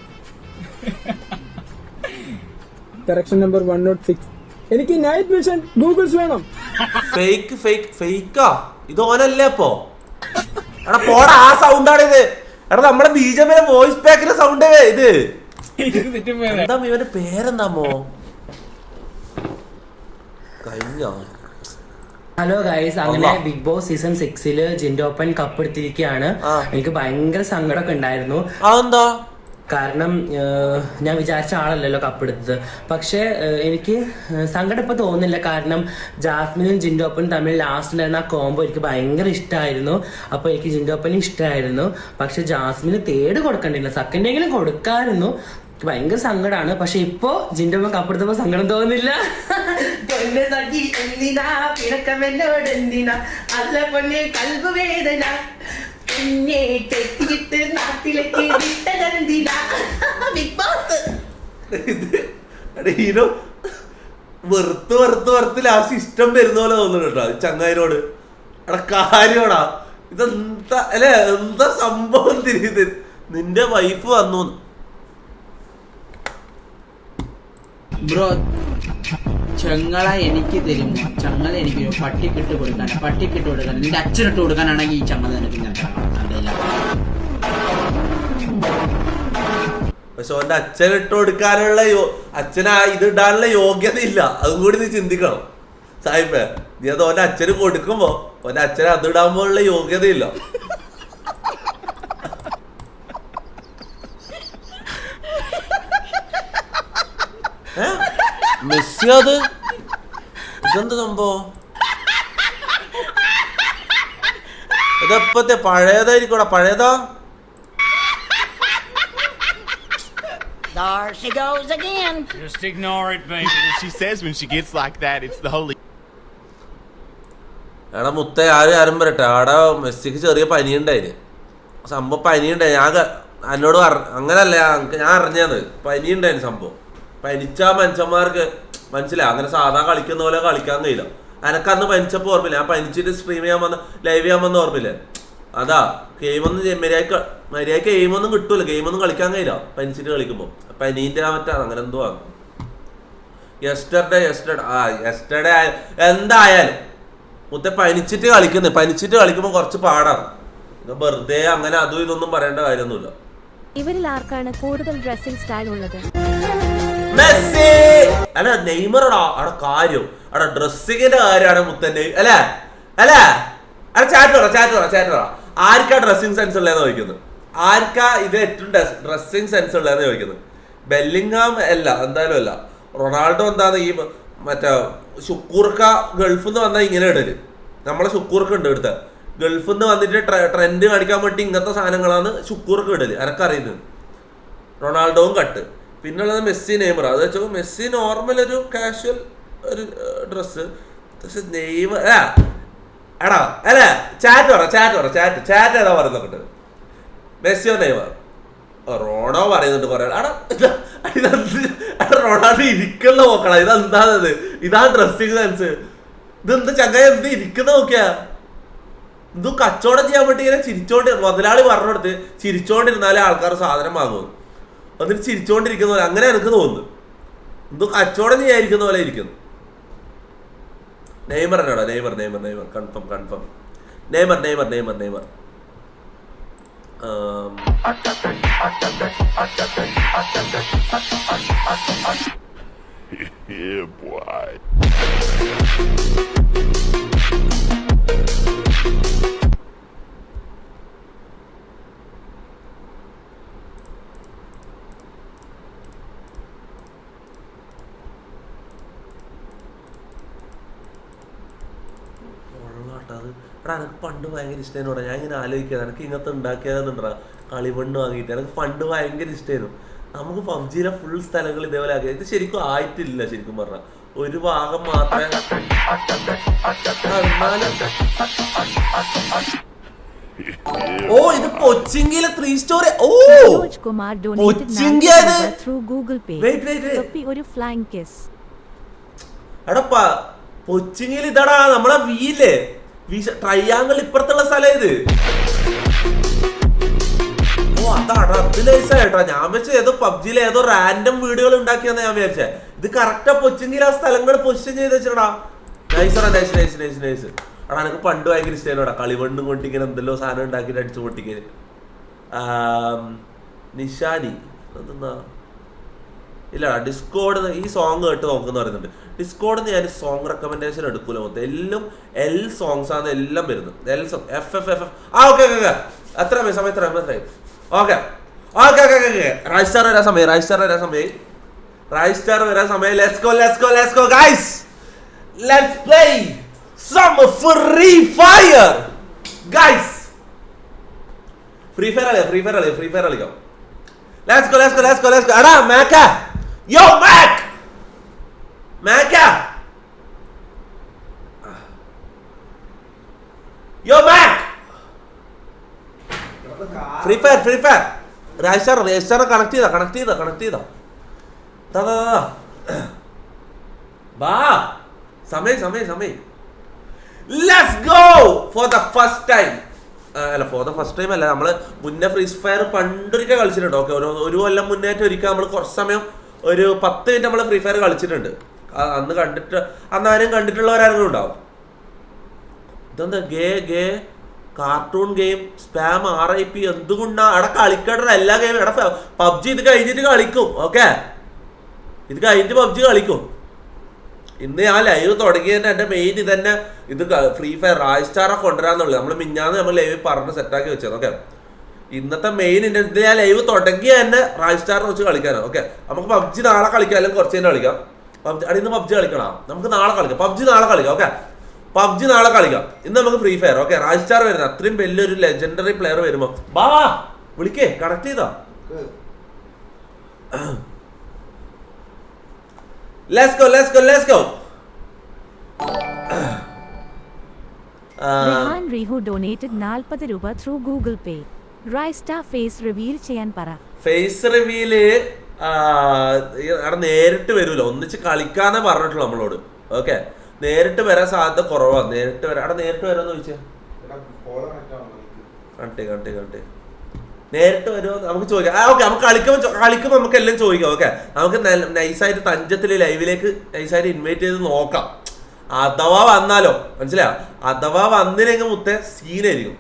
കറക്ഷൻ നമ്പർ 106 എനിക്ക് നൈറ്റ് വിഷൻ ഗൂഗിൾസ് വേണം. ഫേക്കാ ഇത് ഓനല്ലേ അപ്പോ എടാ പോടാ, ആ സൗണ്ടാണ് ഇത്. എടാ നമ്മുടെ ബീജമിലെ വോയിസ് പാക്കിന്റെ സൗണ്ട് ഇത്. എന്താ ഇവന്റെ പേരെന്താമോ? കഴിഞ്ഞോ? ഹലോ ഗൈസ്, അങ്ങനെ ബിഗ് ബോസ് സീസൺ 6 ജിൻഡോപ്പൻ കപ്പ് എടുത്തിരിക്കുകയാണ്. എനിക്ക് ഭയങ്കര സങ്കടമൊക്കെ ഉണ്ടായിരുന്നു. അതെന്താ? കാരണം ഞാൻ വിചാരിച്ച ആളല്ലല്ലോ കപ്പെടുത്തത്. പക്ഷേ എനിക്ക് സങ്കടം ഇപ്പം തോന്നുന്നില്ല. കാരണം ജാസ്മിനും ജിൻഡോപ്പനും തമ്മിൽ ലാസ്റ്റിലായിരുന്ന ആ കോംബോ എനിക്ക് ഭയങ്കര ഇഷ്ടമായിരുന്നു. അപ്പോൾ എനിക്ക് ജിൻഡോപ്പനും ഇഷ്ടമായിരുന്നു. പക്ഷെ ജാസ്മിന് തേട് കൊടുക്കണ്ടില്ല, സെക്കൻഡെങ്കിലും കൊടുക്കാമായിരുന്നു. ഭയങ്കര സങ്കടമാണ്. പക്ഷെ ഇപ്പോ ജിൻഡോപ്പൻ കപ്പെടുത്തപ്പോ സങ്കടം തോന്നുന്നില്ല. വെറുത്ത് ലാസ്റ്റ് ഇഷ്ടം വരുന്ന പോലെ തോന്നുന്നു കേട്ടോ ചങ്ങായിനോട്. എടാ കാര്യമാടാ, ഇതെന്താ അല്ലെ, എന്താ സംഭവം തിരിയത്? നിന്റെ വൈഫ് വന്നു ബ്രോ, ചെങ്ങള എനിക്ക് തരുമോ? ചങ്ങല എനിക്ക് പട്ടിക്കിട്ട് കൊടുക്കാൻ നിന്റെ അച്ഛനിട്ട് കൊടുക്കാനാണെങ്കിൽ ഈ ചങ്ങല നിനക്ക് ഞാൻ അറിയില്ല. പക്ഷെ ഓന്റെ അച്ഛൻ ഇട്ട് കൊടുക്കാനുള്ള അച്ഛന് ഇത് ഇടാനുള്ള യോഗ്യത ഇല്ല. അതും കൂടി നീ ചിന്തിക്കണം സാഹിബേ. നീ അത് ഓന്റെ അച്ഛന് കൊടുക്കുമ്പോ ഓന്റെ അച്ഛന് അത് ഇടാൻ പോലുള്ള യോഗ്യത ഇല്ല. മെസ്സി അത് ഇതെന്ത് സംഭവം? ഇതെപ്പത്തെ പഴയതായിരിക്കൂടാ? പഴയതാ? There she goes again. Just ignore it, baby. She says when she gets like that, it's the holy. എടാ മുത്ത ആരും വരട്ടെ. ആടെ മെസ്സിക്ക് ചെറിയ പനിയുണ്ടായിന്. സംഭവം പനിയുണ്ടായി. ഞാൻ എന്നോട് അങ്ങനല്ല, ഞാൻ അറിഞ്ഞത് പനിയുണ്ടായിരുന്നു സംഭവം. പനിച്ച മനുഷ്യന്മാർക്ക് മനസ്സിലായി. അങ്ങനെ സാധാ കളിക്കുന്ന പോലെ കളിക്കാൻ കഴിയില്ല. എനക്കന്ന് പനിച്ചപ്പോൾ ഓർമ്മയില്ല. ഞാൻ പനിച്ചിട്ട് സ്ട്രീം ചെയ്യാൻ വന്ന ലൈവ് ചെയ്യാൻ വന്ന ഓർമ്മയില്ലേ? അതാ ഗെയിമൊന്നും മര്യാദക്ക് ഗെയിമൊന്നും കിട്ടൂല. ഗെയിമൊന്നും കളിക്കാൻ കഴിയില്ല പനിച്ചിട്ട് കളിക്കുമ്പോൾ. പനീൻ്റെ മറ്റാണ് അങ്ങനെ എന്തോ ആണ്. യെസ്റ്റർഡേ എന്തായാലും മുത്ത പനിച്ചിട്ട് കളിക്കുമ്പോൾ കുറച്ച് പാടാണ്. വെറുതെ അങ്ങനെ അതും ഇതൊന്നും പറയേണ്ട കാര്യമൊന്നുമില്ല. ഇവരിൽ ആർക്കാണ് കൂടുതൽ ഡ്രസ്സിംഗ് സ്റ്റൈൽ ഉള്ളത്? മെസ്സി അല്ല നെയ്മറടാ. അവിടെ കാര്യം അവിടെ ഡ്രസ്സിങ്ങിന്റെ കാര്യമാണ് മുത്തന്റെ അല്ലേ അല്ലേ? അവിടെ ചാറ്റ് പറ ആർക്കാ ഡ്രസ്സിങ് സെൻസ് ഉള്ളതെന്ന് ചോദിക്കുന്നത്. ആർക്കാ ഇത് ഏറ്റവും ഡ്രസ്സിങ് സെൻസ് ഉള്ളതെന്ന് ചോദിക്കുന്നത്. ബെല്ലിംഗാം അല്ല, എന്തായാലും അല്ല. റൊണാൾഡോ എന്താണ് ഈ മറ്റേ ഷുക്കൂർക്ക ഗൾഫിൽ നിന്ന് വന്നാൽ ഇങ്ങനെ ഇടല്. നമ്മളെ ഷുക്കൂർക്ക് ഉണ്ട് ഇവിടുത്തെ. ഗൾഫിൽ നിന്ന് വന്നിട്ട് ട്രെൻഡ് കാണിക്കാൻ വേണ്ടി ഇങ്ങനത്തെ സാധനങ്ങളാണ് ഷുക്കൂർക്ക് ഇടല്. എനക്കറിയുന്നത്. റൊണാൾഡോവും കട്ട്. പിന്നുള്ളത് മെസ്സി നെയ്മർ. അത് വെച്ചോ മെസ്സി നോർമൽ ഒരു കാഷ്വൽ ഒരു ഡ്രസ്സ്. പക്ഷെ നെയ്മർ എടാ അല്ലേ ചാറ്റ് ഏതാ പറയുന്നോട്ട്? മെസ്സിയോ നെയ്മർ? റോണോ പറയുന്നുണ്ട് കുറെ. റൊണാൾഡോ ഇരിക്കുന്ന നോക്കണം. ഇതെന്താണത്? ഇതാ ഡ്രസ്സിങ് സെൻസ്? ഇതെന്ത് ചങ്ങായി എന്ത് ഇരിക്കുന്ന നോക്കിയാ? ഇതും കച്ചവടം ചെയ്യാൻ വേണ്ടി ഇങ്ങനെ മുതലാളി പറഞ്ഞെടുത്ത് ചിരിച്ചോണ്ടിരുന്നാലേ ആൾക്കാർ സാധനം വാങ്ങും. എന്നിട്ട് ചിരിച്ചോണ്ടിരിക്കുന്ന പോലെ അങ്ങനെ എനിക്ക് തോന്നുന്നു. എന്തോ കച്ചവടം ചെയ്യാതിരിക്കുന്ന പോലെ ഇരിക്കുന്നു. നെയ്മറിനോടാ? Neymar confirm. Neymar Yeah, boy. എടാ എനിക്ക് പണ്ട് ഭയങ്കര ഇഷ്ടമായിരുന്നു. ഞാൻ ഇങ്ങനെ ആലോചിക്കുക എനിക്ക് ഇങ്ങനത്തെ ഉണ്ടാക്കിയതെന്നുണ്ടാ കളിമണ്ണ് വാങ്ങിയിട്ട്. എനിക്ക് പണ്ട് ഭയങ്കര ഇഷ്ടമായിരുന്നു. നമുക്ക് പബ്ജിയിലെ ഫുൾ സ്ഥലങ്ങൾ ഇതേപോലെ ആക്കിയത്. ഇത് ശരിക്കും ആയിട്ടില്ല. ശരിക്കും പറഞ്ഞാൽ ഒരു ഭാഗം മാത്രമേ. ഓ ഇത് കൊച്ചിങ്കിലെ 3 സ്റ്റോറി. ഓ കൊച്ചിങ്കി ഒരു ഫ്ലൈങ് കിസ്. എടാ കൊച്ചിങ്ങിൽ ഇതാടാ നമ്മളെ വീല്ലേ ട്രയാങ്കിൾ ഇപ്പുറത്തുള്ള സ്ഥലം ഇത്. ഓ അതാടാ അത് നൈസായിട്ടാ. ഞാൻ വെച്ച ഏതോ പബ്ജിയിൽ ഏതോ റാൻഡം വീടുകൾ ഉണ്ടാക്കിയെന്ന് ഞാൻ വിചാരിച്ചേ. ഇത് കറക്റ്റാ കൊച്ചിങ്ങിൽ ആ സ്ഥലങ്ങൾ പൊസിഷൻ ചെയ്ത് വെച്ചിട്ടാ. നൈസ്. അവിടെ എനിക്ക് പണ്ട് ഭയങ്കര ഇഷ്ടമായിട്ടാ കളിമണ്ണും കൊണ്ട് ഇങ്ങനെ എന്തെല്ലോ സാധനം ഉണ്ടാക്കിയിട്ട് അടിച്ചു പൊട്ടിക്കല്. നിഷാനി അതെന്താ ഇല്ല ഡിസ്കോഡ് ഈ സോങ് കേട്ട് നോക്കുന്ന പറയുന്നുണ്ട്. ഡിസ്കോഡിൽ നിന്ന് ഞാൻ സോങ് റെക്കമെൻഡേഷൻ എടുക്കൂല മൊത്തം എല്ലാം എൽ സോങ്സ് ആണ് എല്ലാം വരുന്നത്. എൽ സോങ് FFFF ഓക്കെ എത്ര സമയം എത്ര ഓക്കെ ഓക്കെ ഓക്കെ ഓക്കെ റൈസ്റ്റാർ വരാൻ സമയം Let's go guys, let's play some free fire guys. free fire കളിക്കാം. let's go എടാ മാക്ക yo mac ഫ്രീ ഫയർ റൈസ്റ്റാർ കണക്ട് ചെയ്താ ബാ സമയം let's go for the first time അല്ല നമ്മള് മുന്നേ ഫ്രീ ഫയർ പണ്ടൊരിക്കൽ കളിച്ചിട്ടുണ്ട്. ഓക്കെ ഒരു കൊല്ലം മുന്നേറ്റം ഒരിക്കൽ നമ്മൾ കുറച്ച് സമയം ഒരു 10 മിനിറ്റ് നമ്മൾ ഫ്രീ ഫയർ കളിച്ചിട്ടുണ്ട്. അന്ന് ആരും കണ്ടിട്ടുള്ളവരാരെങ്കിലും ഉണ്ടാവും. ഇതെന്താ ഗേ കാർട്ടൂൺ ഗെയിം സ്പാം RIP എന്തുകൊണ്ടാ അവിടെ കളിക്കട്ടെ എല്ലാ ഗെയിമും എടാ PUBG ഇത് കഴിഞ്ഞിട്ട് കളിക്കും. ഓക്കെ ഇത് കഴിഞ്ഞിട്ട് PUBG കളിക്കും. ഇന്ന് ഞാൻ ലൈവ് തുടങ്ങിയതിന് എൻ്റെ മെയിൻ ഇതന്നെ ഇത് ഫ്രീ ഫയർ റൈസ്റ്റാറെ കൊണ്ടുവരാന്നുള്ളത് നമ്മൾ മിഞ്ഞാന്ന് നമ്മൾ ലൈവ് പറഞ്ഞ് സെറ്റാക്കി വെച്ചത്. ഓക്കെ ഇന്നത്തെ മെയിൻ ഇത് ഞാൻ ലൈവ് തുടങ്ങിയ തന്നെ റൈസ്റ്റാറിനെ വെച്ച് കളിക്കാനാണ്. ഓക്കെ നമുക്ക് PUBG നാളെ കളിക്കാം അല്ലെങ്കിൽ കുറച്ച് തന്നെ കളിക്കാം. ഇന്ന് PUBG കളിക്കണം, നമുക്ക് നാളെ കളിക്കാം. PUBG നാളെ കളിക്കാം. ഓക്കെ PUBG നാളെ കളിക്കാം. ഇന്ന് നമുക്ക് ഫ്രീ ഫയർ. ഓക്കെ റൈസ്റ്റാർ വരുന്നത് അത്രയും വലിയൊരു ലെജൻഡറി പ്ലെയർ വരുമ്പോ ബാ വിളിക്കേ കണക്ട് ചെയ്തോ. Let's go. Rehan Rehu donated 40 രൂപ through Google Pay. Rystar face reveal ചെയ്യാൻ പറ. ഫേസ് റിവീല് അവിടെ നേരിട്ട് വരൂല, ഒന്നിച്ച് കളിക്കാന്നേ പറഞ്ഞിട്ടുള്ളൂ നമ്മളോട്. ഓക്കെ നേരിട്ട് വരാൻ സാധ്യത കുറവാണ്. നേരിട്ട് വരാന്ന് ചോദിച്ചാ കണ്ടേ നേരിട്ട് വരുമോ നമുക്ക് ചോദിക്കാം. ഓക്കെ നമുക്ക് കളിക്കുമ്പോൾ നമുക്ക് എല്ലാം ചോദിക്കാം. ഓക്കെ നമുക്ക് നൈസായിട്ട് തഞ്ചത്തിൽ ലൈവിലേക്ക് നൈസായിട്ട് ഇൻവൈറ്റ് ചെയ്ത് നോക്കാം. അഥവാ വന്നാലോ മനസ്സിലായോ, അഥവാ വന്നില്ലെങ്കിൽ മുത്തേ സീനായിരിക്കും.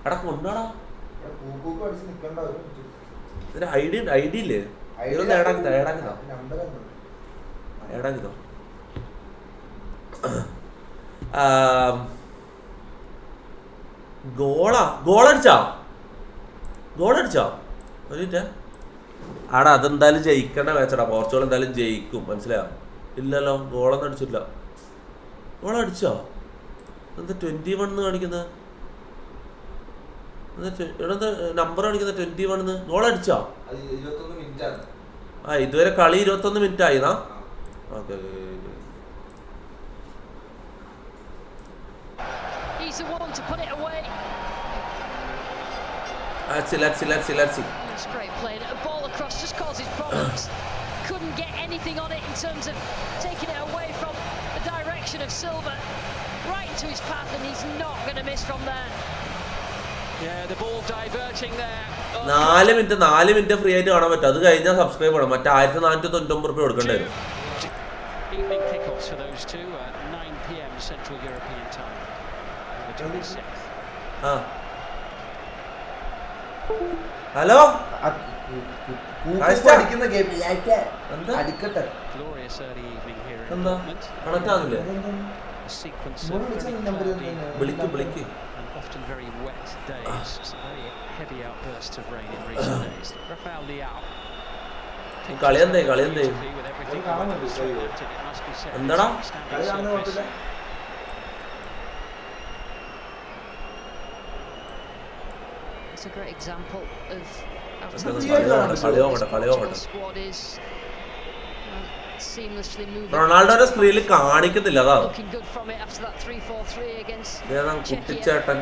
എടാ കൊണ്ടാടാ ഐഡി ഇല്ലേ ഇതൊന്ന് ഏടാക്കിതോ ഗോളടിച്ചാ ആടാ അതെന്തായാലും ജയിക്കേണ്ട മാച്ചടാ. പോർച്ചുഗൽ എന്തായാലും ജയിക്കും മനസ്സിലായോ. ഇല്ലല്ലോ ഗോളൊന്നും അടിച്ചിട്ടില്ല. ഗോളടിച്ചോ എന്താ 21 കാണിക്കുന്നത്? എന്താ നമ്പർ കാണിക്കുന്നത് 21? ഗോളടിച്ചോ? ഇതുവരെ കളി 21 മിനിറ്റ് ആയിന്നാ. Okay Let's see. Great play. A ball across just causes problems. Couldn't get anything on it in terms of taking it away from the direction of Silva. Right into his path, and he's not going to miss from there. Yeah, the ball diverging there. 4 minute free ആയിട്ട് കാണാൻ പറ്റും. അത് കഴിഞ്ഞാൽ സബ്സ്ക്രൈബ് ചെയ്യണം. മറ്റേ 1499 രൂപ കൊടുക്കേണ്ടി വരും. Evening kickoffs for those two at 9 p.m. Central European time. The 26th. Hello അടിക്കട്ടെ എന്താ കണക്ട് ആകുന്നില്ലേ? വിളിക്ക് often very wet days, very heavy outbursts of rain in recent days. Rafael Leao. കളി എന്തേ എന്താടാ It's a great example of how squad is seamlessly moving. റൊണാൾഡോയുടെ സ്ക്രീനിൽ കാണിക്കുന്നില്ല. അതാ Looking good from it after that 3-4-3 against കുട്ടിച്ചേട്ടൻ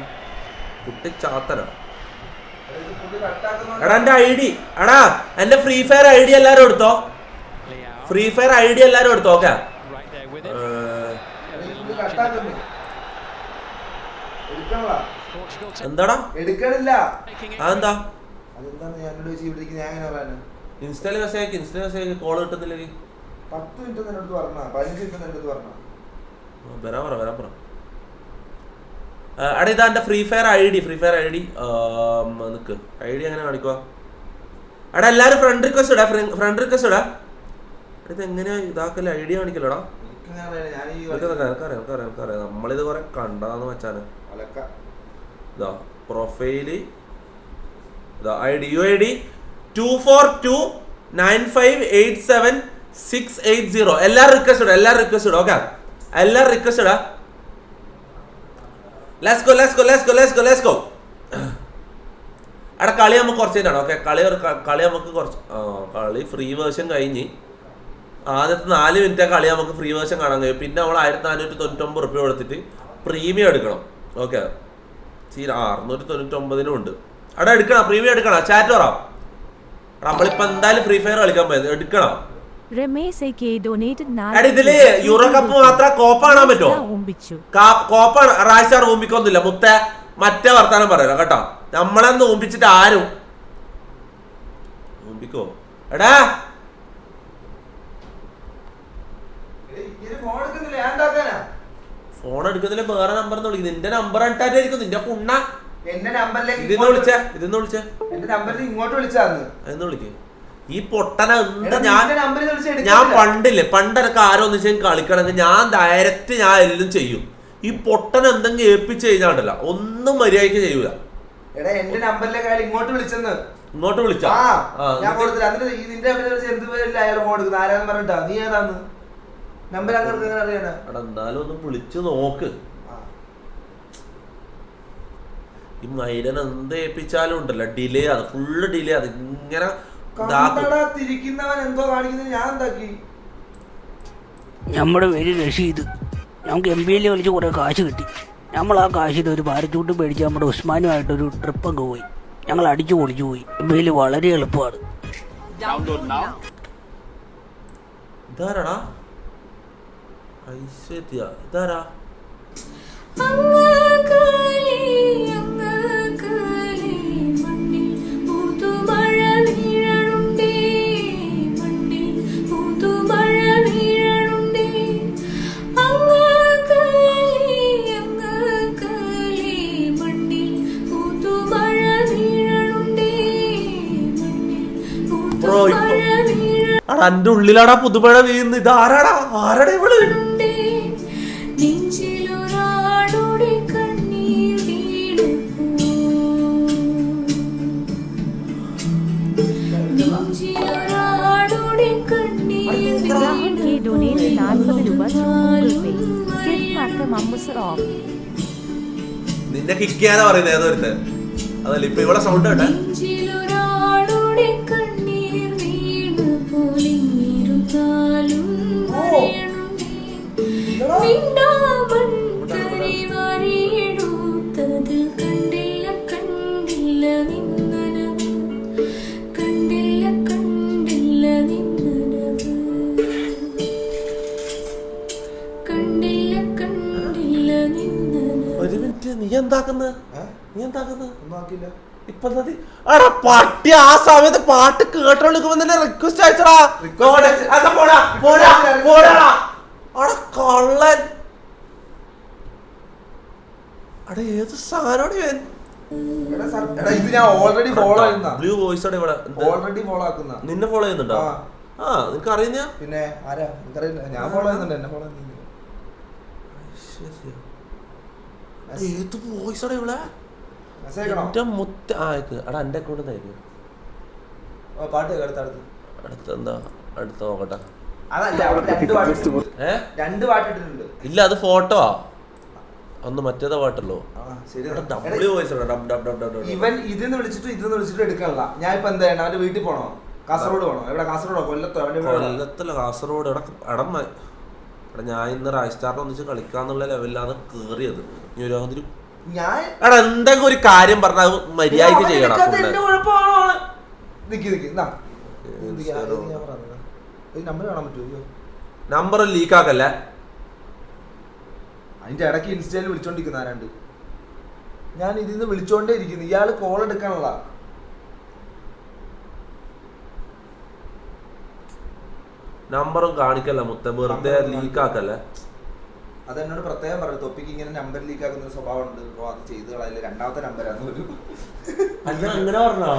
കുട്ടിച്ചാത്തന. എടാ എന്റെ ഐഡി എടാ എന്റെ ഫ്രീ ഫയർ ഐഡി എല്ലാരും എടുത്തോ. ഓക്കെ എന്താടാ എടുക്കണില്ല. അതെന്താ ഇൻസ്റ്റയില് മെസ്സേജ് കോൾ കിട്ടുന്നില്ലെങ്കിൽ 10 മിനിറ്റ് എന്നോട് പറഞ്ഞ 15 മിനിറ്റ് എന്നോട് പറഞ്ഞ വരാൻ പറ എടാ ഇതാ എൻ്റെ ഫ്രീ ഫയർ ഐ ഡി നിൽക്ക് ഐ ഡി എങ്ങനെ കാണിക്കുക? എടാ എല്ലാവരും ഫ്രണ്ട് റിക്വസ്റ്റ് ഇടാ. ഇത് എങ്ങനെയാ ഇതാക്കല്ലേ? I D കാണിക്കല്ലോടാ. എനിക്കറിയാം നമ്മളിത് കുറെ കണ്ടതാന്ന് വെച്ചാല്. ഇതാ പ്രൊഫൈല് ഇതാ UID 242958760. എല്ലാരും റിക്വസ്റ്റ് ഇടാ. ഓക്കെ എല്ലാരും റിക്വസ്റ്റ് ഇടാ. Let's go. എടാ കളി നമുക്ക് കുറച്ച് കഴിഞ്ഞാണ്. ഓക്കെ കളി നമുക്ക് കുറച്ച് കളി ഫ്രീ വേർഷൻ കഴിഞ്ഞ് ആദ്യത്തെ 4 മിനിറ്റ് കളി നമുക്ക് ഫ്രീ വേർഷൻ കാണാൻ കഴിയും. പിന്നെ നമ്മൾ 1499 റുപ്യ കൊടുത്തിട്ട് പ്രീമിയം എടുക്കണം. ഓക്കെ 699 ഉണ്ട്. അവിടെ എടുക്കണം, പ്രീമിയം എടുക്കണം. ചാറ്റ് പറ, നമ്മളിപ്പോ എന്തായാലും ഫ്രീ ഫയർ കളിക്കാൻ പോയത് എടുക്കണം. ഇതില് യൂറോ കപ്പ് മാത്രം കോപ്പ കാണാൻ പറ്റുമോ? കോപ്പ റായ്സ്റ്റാർ ഊമ്പിക്കൊന്നുമില്ല മുത്ത. മറ്റേ വർത്താനം പറയാലോ കേട്ടോ. നമ്മളെന്ന് ഊമ്പിച്ചിട്ട് ആരും ഊമ്പിക്കോ? എടാ ഫോൺ എടുക്കുന്നില്ല, വേറെ നമ്പർ വിളിക്കും. നിന്റെ നമ്പർ ഇട്ടായിരിക്കും നിന്റെ പുണ്ണ. ഇതെന്ന് വിളിച്ചേ ഇങ്ങോട്ട് വിളിച്ചാന്ന് വിളിക്കേ. ഈ പൊട്ടന ഞാൻ പണ്ടൊക്കെ ആരോ ഒന്ന് കളിക്കണമെങ്കിൽ ഞാൻ ഡയറക്റ്റ് ഞാൻ എല്ലാം ചെയ്യും. ഈ പൊട്ടൻ എന്തെങ്കിലും ഏൽപ്പിച്ച് കഴിഞ്ഞാണ്ടല്ല ഒന്നും മര്യാദക്ക് ചെയ്യൂല. എന്റെ നമ്പറിലേക്ക് ഇങ്ങോട്ട് വിളിച്ചെന്ന്. ഇങ്ങോട്ട് വിളിച്ചാ ഞാൻ കൊടുത്തില്ല. എന്നിട്ട് നിന്റെ എന്ത് പേരില്ല അയാൾ ഫോൺ എടുക്കുന്നത്? ആരാന്ന് പറഞ്ഞിട്ടാ? നീ ഏതാന്ന് നമ്പർ അങ്ങനെ അറിയണ? എന്നാലും ഒന്ന് വിളിച്ചു നോക്ക്. ഈ മൈരൻ എന്ത് ഏൽപ്പിച്ചാലും ഉണ്ടല്ലോ ഡിലേ. അത് ഫുള്ള് ഡിലേ. അത് ഇങ്ങനെ തിരിക്കുന്നവൻ എന്തോ കാണിക്കുന്നത്. ഞാൻ എന്താക്കി? നമ്മുടെ പേര് റഷീദ്. നമുക്ക് MBA കളിച്ച് കുറെ കാശ് കിട്ടി. നമ്മൾ ആ കാശിൽ ഒരു പാരച്ചൂട്ട് മേടിച്ച് നമ്മുടെ ഉസ്മാനുമായിട്ടൊരു ട്രിപ്പൊക്കെ പോയി. ഞങ്ങൾ അടിച്ചു പൊളിച്ചു പോയി. MBA വളരെ എളുപ്പമാണ്. ഇതാരാടാ? ഇതാരാ? അന്റെ ഉള്ളിലാടാ പുതുമഴ വീഴുന്നു. ഇത് ആരാടാ? ഇവള്? നിന്നെ കിക്ക് ചെയ്യാനാ പറയുന്നത് ഏതൊരുത്തൻ. അതല്ല ഇപ്പൊ ഇവിടെ സൗണ്ട് കേട്ടെ. നീ എന്താക്കുന്നത്? ഇപ്പൊ പട്ടി ആ സമയത്ത് പാട്ട് കേട്ടോണ്ടിരിക്കുമ്പോ തന്നെ റിക്വസ്റ്റ് അയച്ചടാ. കള്ളൻ. അടെ ഏത് സാധനോട് നിന്നെ ഫോളോ ചെയ്യുന്നുണ്ടോ? നിനക്ക് അറിയുന്ന പിന്നെ ഞാൻ ഫോളോ ചെയ്യുന്നുണ്ട്. എന്നെ ഫോളോ ചെയ്യുന്നുണ്ട്. ഏത് വോയിസാണ് ഇവിടെ? എന്റെ മുത്ത എടാ എന്റെ അക്കൗണ്ട് പാട്ട് അടുത്തെന്താ അടുത്ത നോക്കട്ടെ. ഇല്ല അത് ഫോട്ടോ ഒന്ന് മറ്റേതാ പാട്ടല്ലോ. ഇവൻ ഇതിന്ന് വിളിച്ചിട്ട് എടുക്കാനുള്ള. ഞാൻ ഇപ്പൊ എന്താ ചെയ്യണം? അവന്റെ വീട്ടിൽ പോണോ? കാസർഗോഡ് പോണോ? എവിടെ? കാസർഗോഡോ കൊല്ലത്തല്ല കാസർഗോഡ്. എടാ ഞാൻ ഇന്ന് റായ്സ്റ്റാറിനെ ഒന്നിച്ച് കളിക്കാന്നുള്ള ലെവലിലാണ് കേറിയത്. എടാ എന്തെങ്കിലും ഒരു കാര്യം പറഞ്ഞാൽ മര്യാദക്ക് ചെയ്യണം. നമ്പർ ലീക്ക് ആക്കല്ലേ. അതിന്റെ ഇടയ്ക്ക് ഇൻസ്റ്റയിൽ വിളിച്ചോണ്ടിരിക്കുന്ന ആരാണ്ട്. ഞാൻ ഇതിന്ന് വിളിച്ചോണ്ടേ ഇരിക്കുന്നു. ഇയാള് കോൾ എടുക്കാനുള്ള. നമ്പറും കാണിക്കല്ല മുത്ത, വെറുതെ ലീക്ക് ആക്കല്ലേ. അത് എന്നോട് പ്രത്യേകം പറഞ്ഞു, തൊപ്പിക്ക് ഇങ്ങനെ നമ്പർ ലീക്ക് ആക്കുന്ന ഒരു സ്വഭാവം ഉണ്ട് ബ്രോ, അത് ചെയ്ത് കളയില്ല, രണ്ടാമത്തെ നമ്പരാന്ന് ഒരു അങ്ങനെ പറഞ്ഞോ?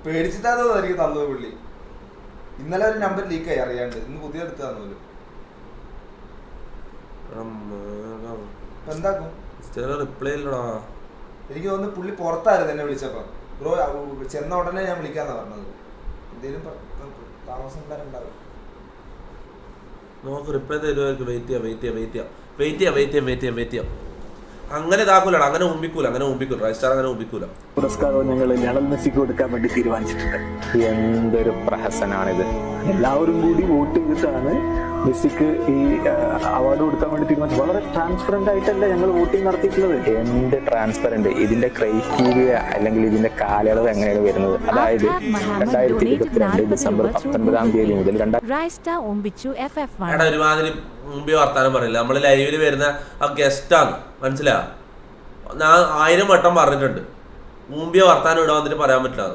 പേടിച്ചിട്ടാന്ന് എനിക്ക് തന്നത് പുള്ളി. ഇന്നലെ ഒരു നമ്പർ ലീക്കായി അറിയാണ്ട്, ഇന്ന് പുതിയ എടുത്ത് തന്നു പോലും. എന്താക്കും റിപ്ലൈ ഇല്ലടാ. എനിക്ക് തോന്നുന്നു പുള്ളി പുറത്തായിരുന്നു എന്നെ വിളിച്ചപ്പോ. ബ്രോ ചെന്ന ഉടനെ ഞാൻ വിളിക്കാന്നാ പറഞ്ഞത്. എന്തേലും താമസം ഉണ്ടാവും. നോക്ക് റിപ്ലൈ തരുമായിരിക്കും. വെയിറ്റ് ചെയ്യാം. അങ്ങനെ ഇതാക്കൂലടാ, അങ്ങനെ മുമ്പിക്കൂല. റൈസ്റ്റാർ അങ്ങനെ മുമ്പിക്കൂല. പുരസ്കാരവും ഞങ്ങൾ ലയണൽ മെസ്സിക്ക് കൊടുക്കാൻ വേണ്ടി തീരുമാനിച്ചിട്ടുണ്ട്. എന്തൊരു പ്രഹസനാണിത്. എല്ലാവരും കൂടി വോട്ട് ചെയ്തിട്ടാണ് മെസ്സിക്ക് ഈ അവാർഡ് കൊടുക്കാൻ വേണ്ടി തീരുമാനിച്ചത്. വളരെ ട്രാൻസ്പെറന്റ് ആയിട്ടല്ല ഞങ്ങൾ വോട്ടിംഗ് നടത്തിയിട്ടുള്ളത്. എന്ത് ട്രാൻസ്പെറന്റ്? ഇതിന്റെ ക്രൈറ്റീരിയ അല്ലെങ്കിൽ ഇതിന്റെ കാലയളവ് എങ്ങനെയാണ് വരുന്നത്? അതായത് 2022 ഡിസംബർ 19 മുതൽ ഒരുമാതിരി മുമ്പേ വർത്താനം പറയില്ല. നമ്മള് ലൈവില് വരുന്ന ആ ഗസ്റ്റാണ്, മനസ്സിലാ? ഞാൻ 1000 വട്ടം പറഞ്ഞിട്ടുണ്ട് മുമ്പേ വർത്താനം ഇടാൻ വന്നിട്ട് പറയാൻ പറ്റില്ല.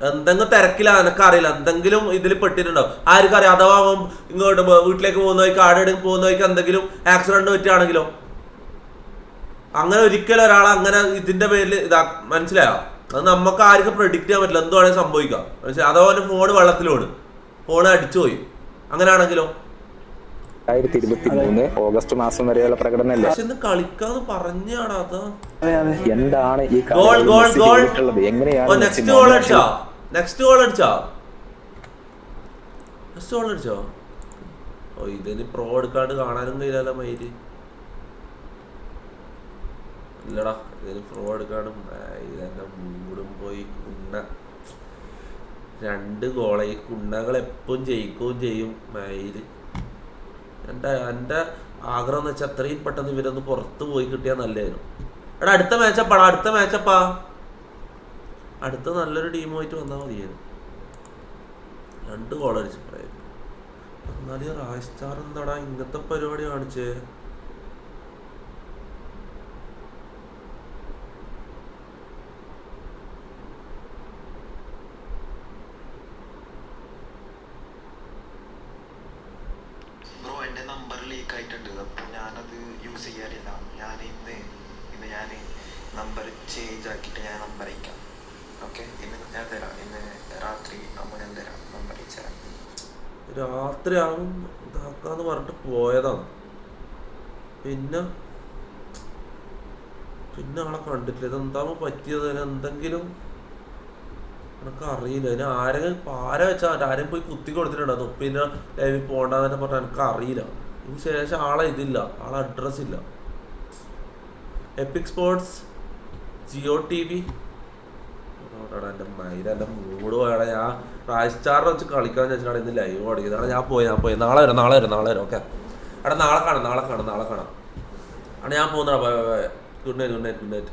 എന്തെങ്കിലും തിരക്കില്ല, എനക്കറിയില്ല, എന്തെങ്കിലും ഇതിൽ പെട്ടിട്ടുണ്ടാവും. ആർക്കറിയാം? അഥവാ ഇങ്ങോട്ട് വീട്ടിലേക്ക് പോകുന്ന വഴിക്ക് ആടെടുക്ക് പോകുന്ന വഴിക്ക് എന്തെങ്കിലും ആക്സിഡന്റ് പറ്റുകയാണെങ്കിലോ? അങ്ങനെ ഒരിക്കലും ഒരാളെ അങ്ങനെ ഇതിന്റെ പേരിൽ മനസ്സിലായോ? അത് നമുക്ക് ആർക്കും പ്രെഡിക്റ്റ് ചെയ്യാൻ പറ്റില്ല, എന്ത് വേണമെങ്കിൽ സംഭവിക്കാം. മനസ്സിലായി? അഥവാ ഫോണ് വെള്ളത്തിലോട്, ഫോണ് അടിച്ചുപോയി, അങ്ങനെയാണെങ്കിലോ? 2023 ഓഗസ്റ്റ് മാസം വരെയുള്ള പ്രകടനമല്ലേ? കളിക്കാന്ന് പറഞ്ഞാടാ. എന്താണ് ഈ എങ്ങനെയാണ് നെക്സ്റ്റ് ഗോൾ അടിച്ചോ? ഓ, ഇതിന് പ്രോ എടുക്കാണ്ട് കാണാനും കഴിയില്ലല്ലോ മയില്. ഇല്ലടാ, ഇതിന് പ്രോ എടുക്കാണ്ട് ഇതെന്നെ മൂടും പോയി. 2 ഗോള. ഈ കുണ്ണകൾ എപ്പോഴും ജയിക്കുകയും ചെയ്യും മയില്. എൻ്റെ ആഗ്രഹം എന്ന് വെച്ചാൽ അത്രയും പെട്ടെന്ന് ഇവരൊന്ന് പുറത്ത് പോയി കിട്ടിയാൽ നല്ലതായിരുന്നു. എടാ അടുത്ത മാച്ചപ്പാ അടുത്ത നല്ലൊരു ടീമുമായിട്ട് വന്നാൽ മതിയായിരുന്നു. 2 ഗോൾ അടിച്ച് പറയായിരുന്നു. എന്നാലും റായ്സ്റ്റാർ എന്താടാ ഇങ്ങനത്തെ പരിപാടി കാണിച്ചേ? എൻ്റെ നമ്പർ ലീക്ക് ആയിട്ടുണ്ട്. അപ്പോൾ ഞാനത് യൂസ് ചെയ്യാറില്ല. ഞാൻ ഇന്ന് ഞാൻ നമ്പർ ചേഞ്ച് ആക്കിയിട്ട് ഞാൻ നമ്പർ അയക്കാം. ഓക്കെ, ഇന്ന് ഞാൻ തരാം. ഇന്ന് രാത്രി ആകുമ്പോൾ ഞാൻ തരാം, നമ്പർ അയച്ചു തരാം. രാത്രി ആവും ഇതാക്കാന്ന് പറഞ്ഞിട്ട് പോയതാണ്. പിന്നെ ആളെ കണ്ടിട്ടില്ല. ഇതെന്താ പറ്റിയത്? എന്തെങ്കിലും എനിക്ക് അറിയില്ല. അതിന് ആരെ വെച്ചാൽ ആരെയും പോയി കുത്തി കൊടുത്തിട്ടുണ്ടോ? തൊപ്പിൻ്റെ ലൈവിൽ പോകണ്ടെന്നെ പറഞ്ഞാൽ എനിക്ക് അറിയില്ല. ഇതിന് ശേഷം ആളെ ഇതില്ല, ആളെ അഡ്രസ് ഇല്ല. Epic sports, Jio TV. എൻ്റെ മൈര എൻ്റെ മൂഡ് പോയടാ. ഞാൻ റായ്സ്റ്റാറിനെ വെച്ച് കളിക്കാന്ന് വെച്ചിട്ടാണ് ഇന്ന് ലൈവ് ഓടിക്കുന്നത്. ഞാൻ പോയി. നാളെ വരാം. ഓക്കെ എടാ, നാളെ കാണാം. ഞാൻ പോകുന്നടാ. ബൈ. Good night.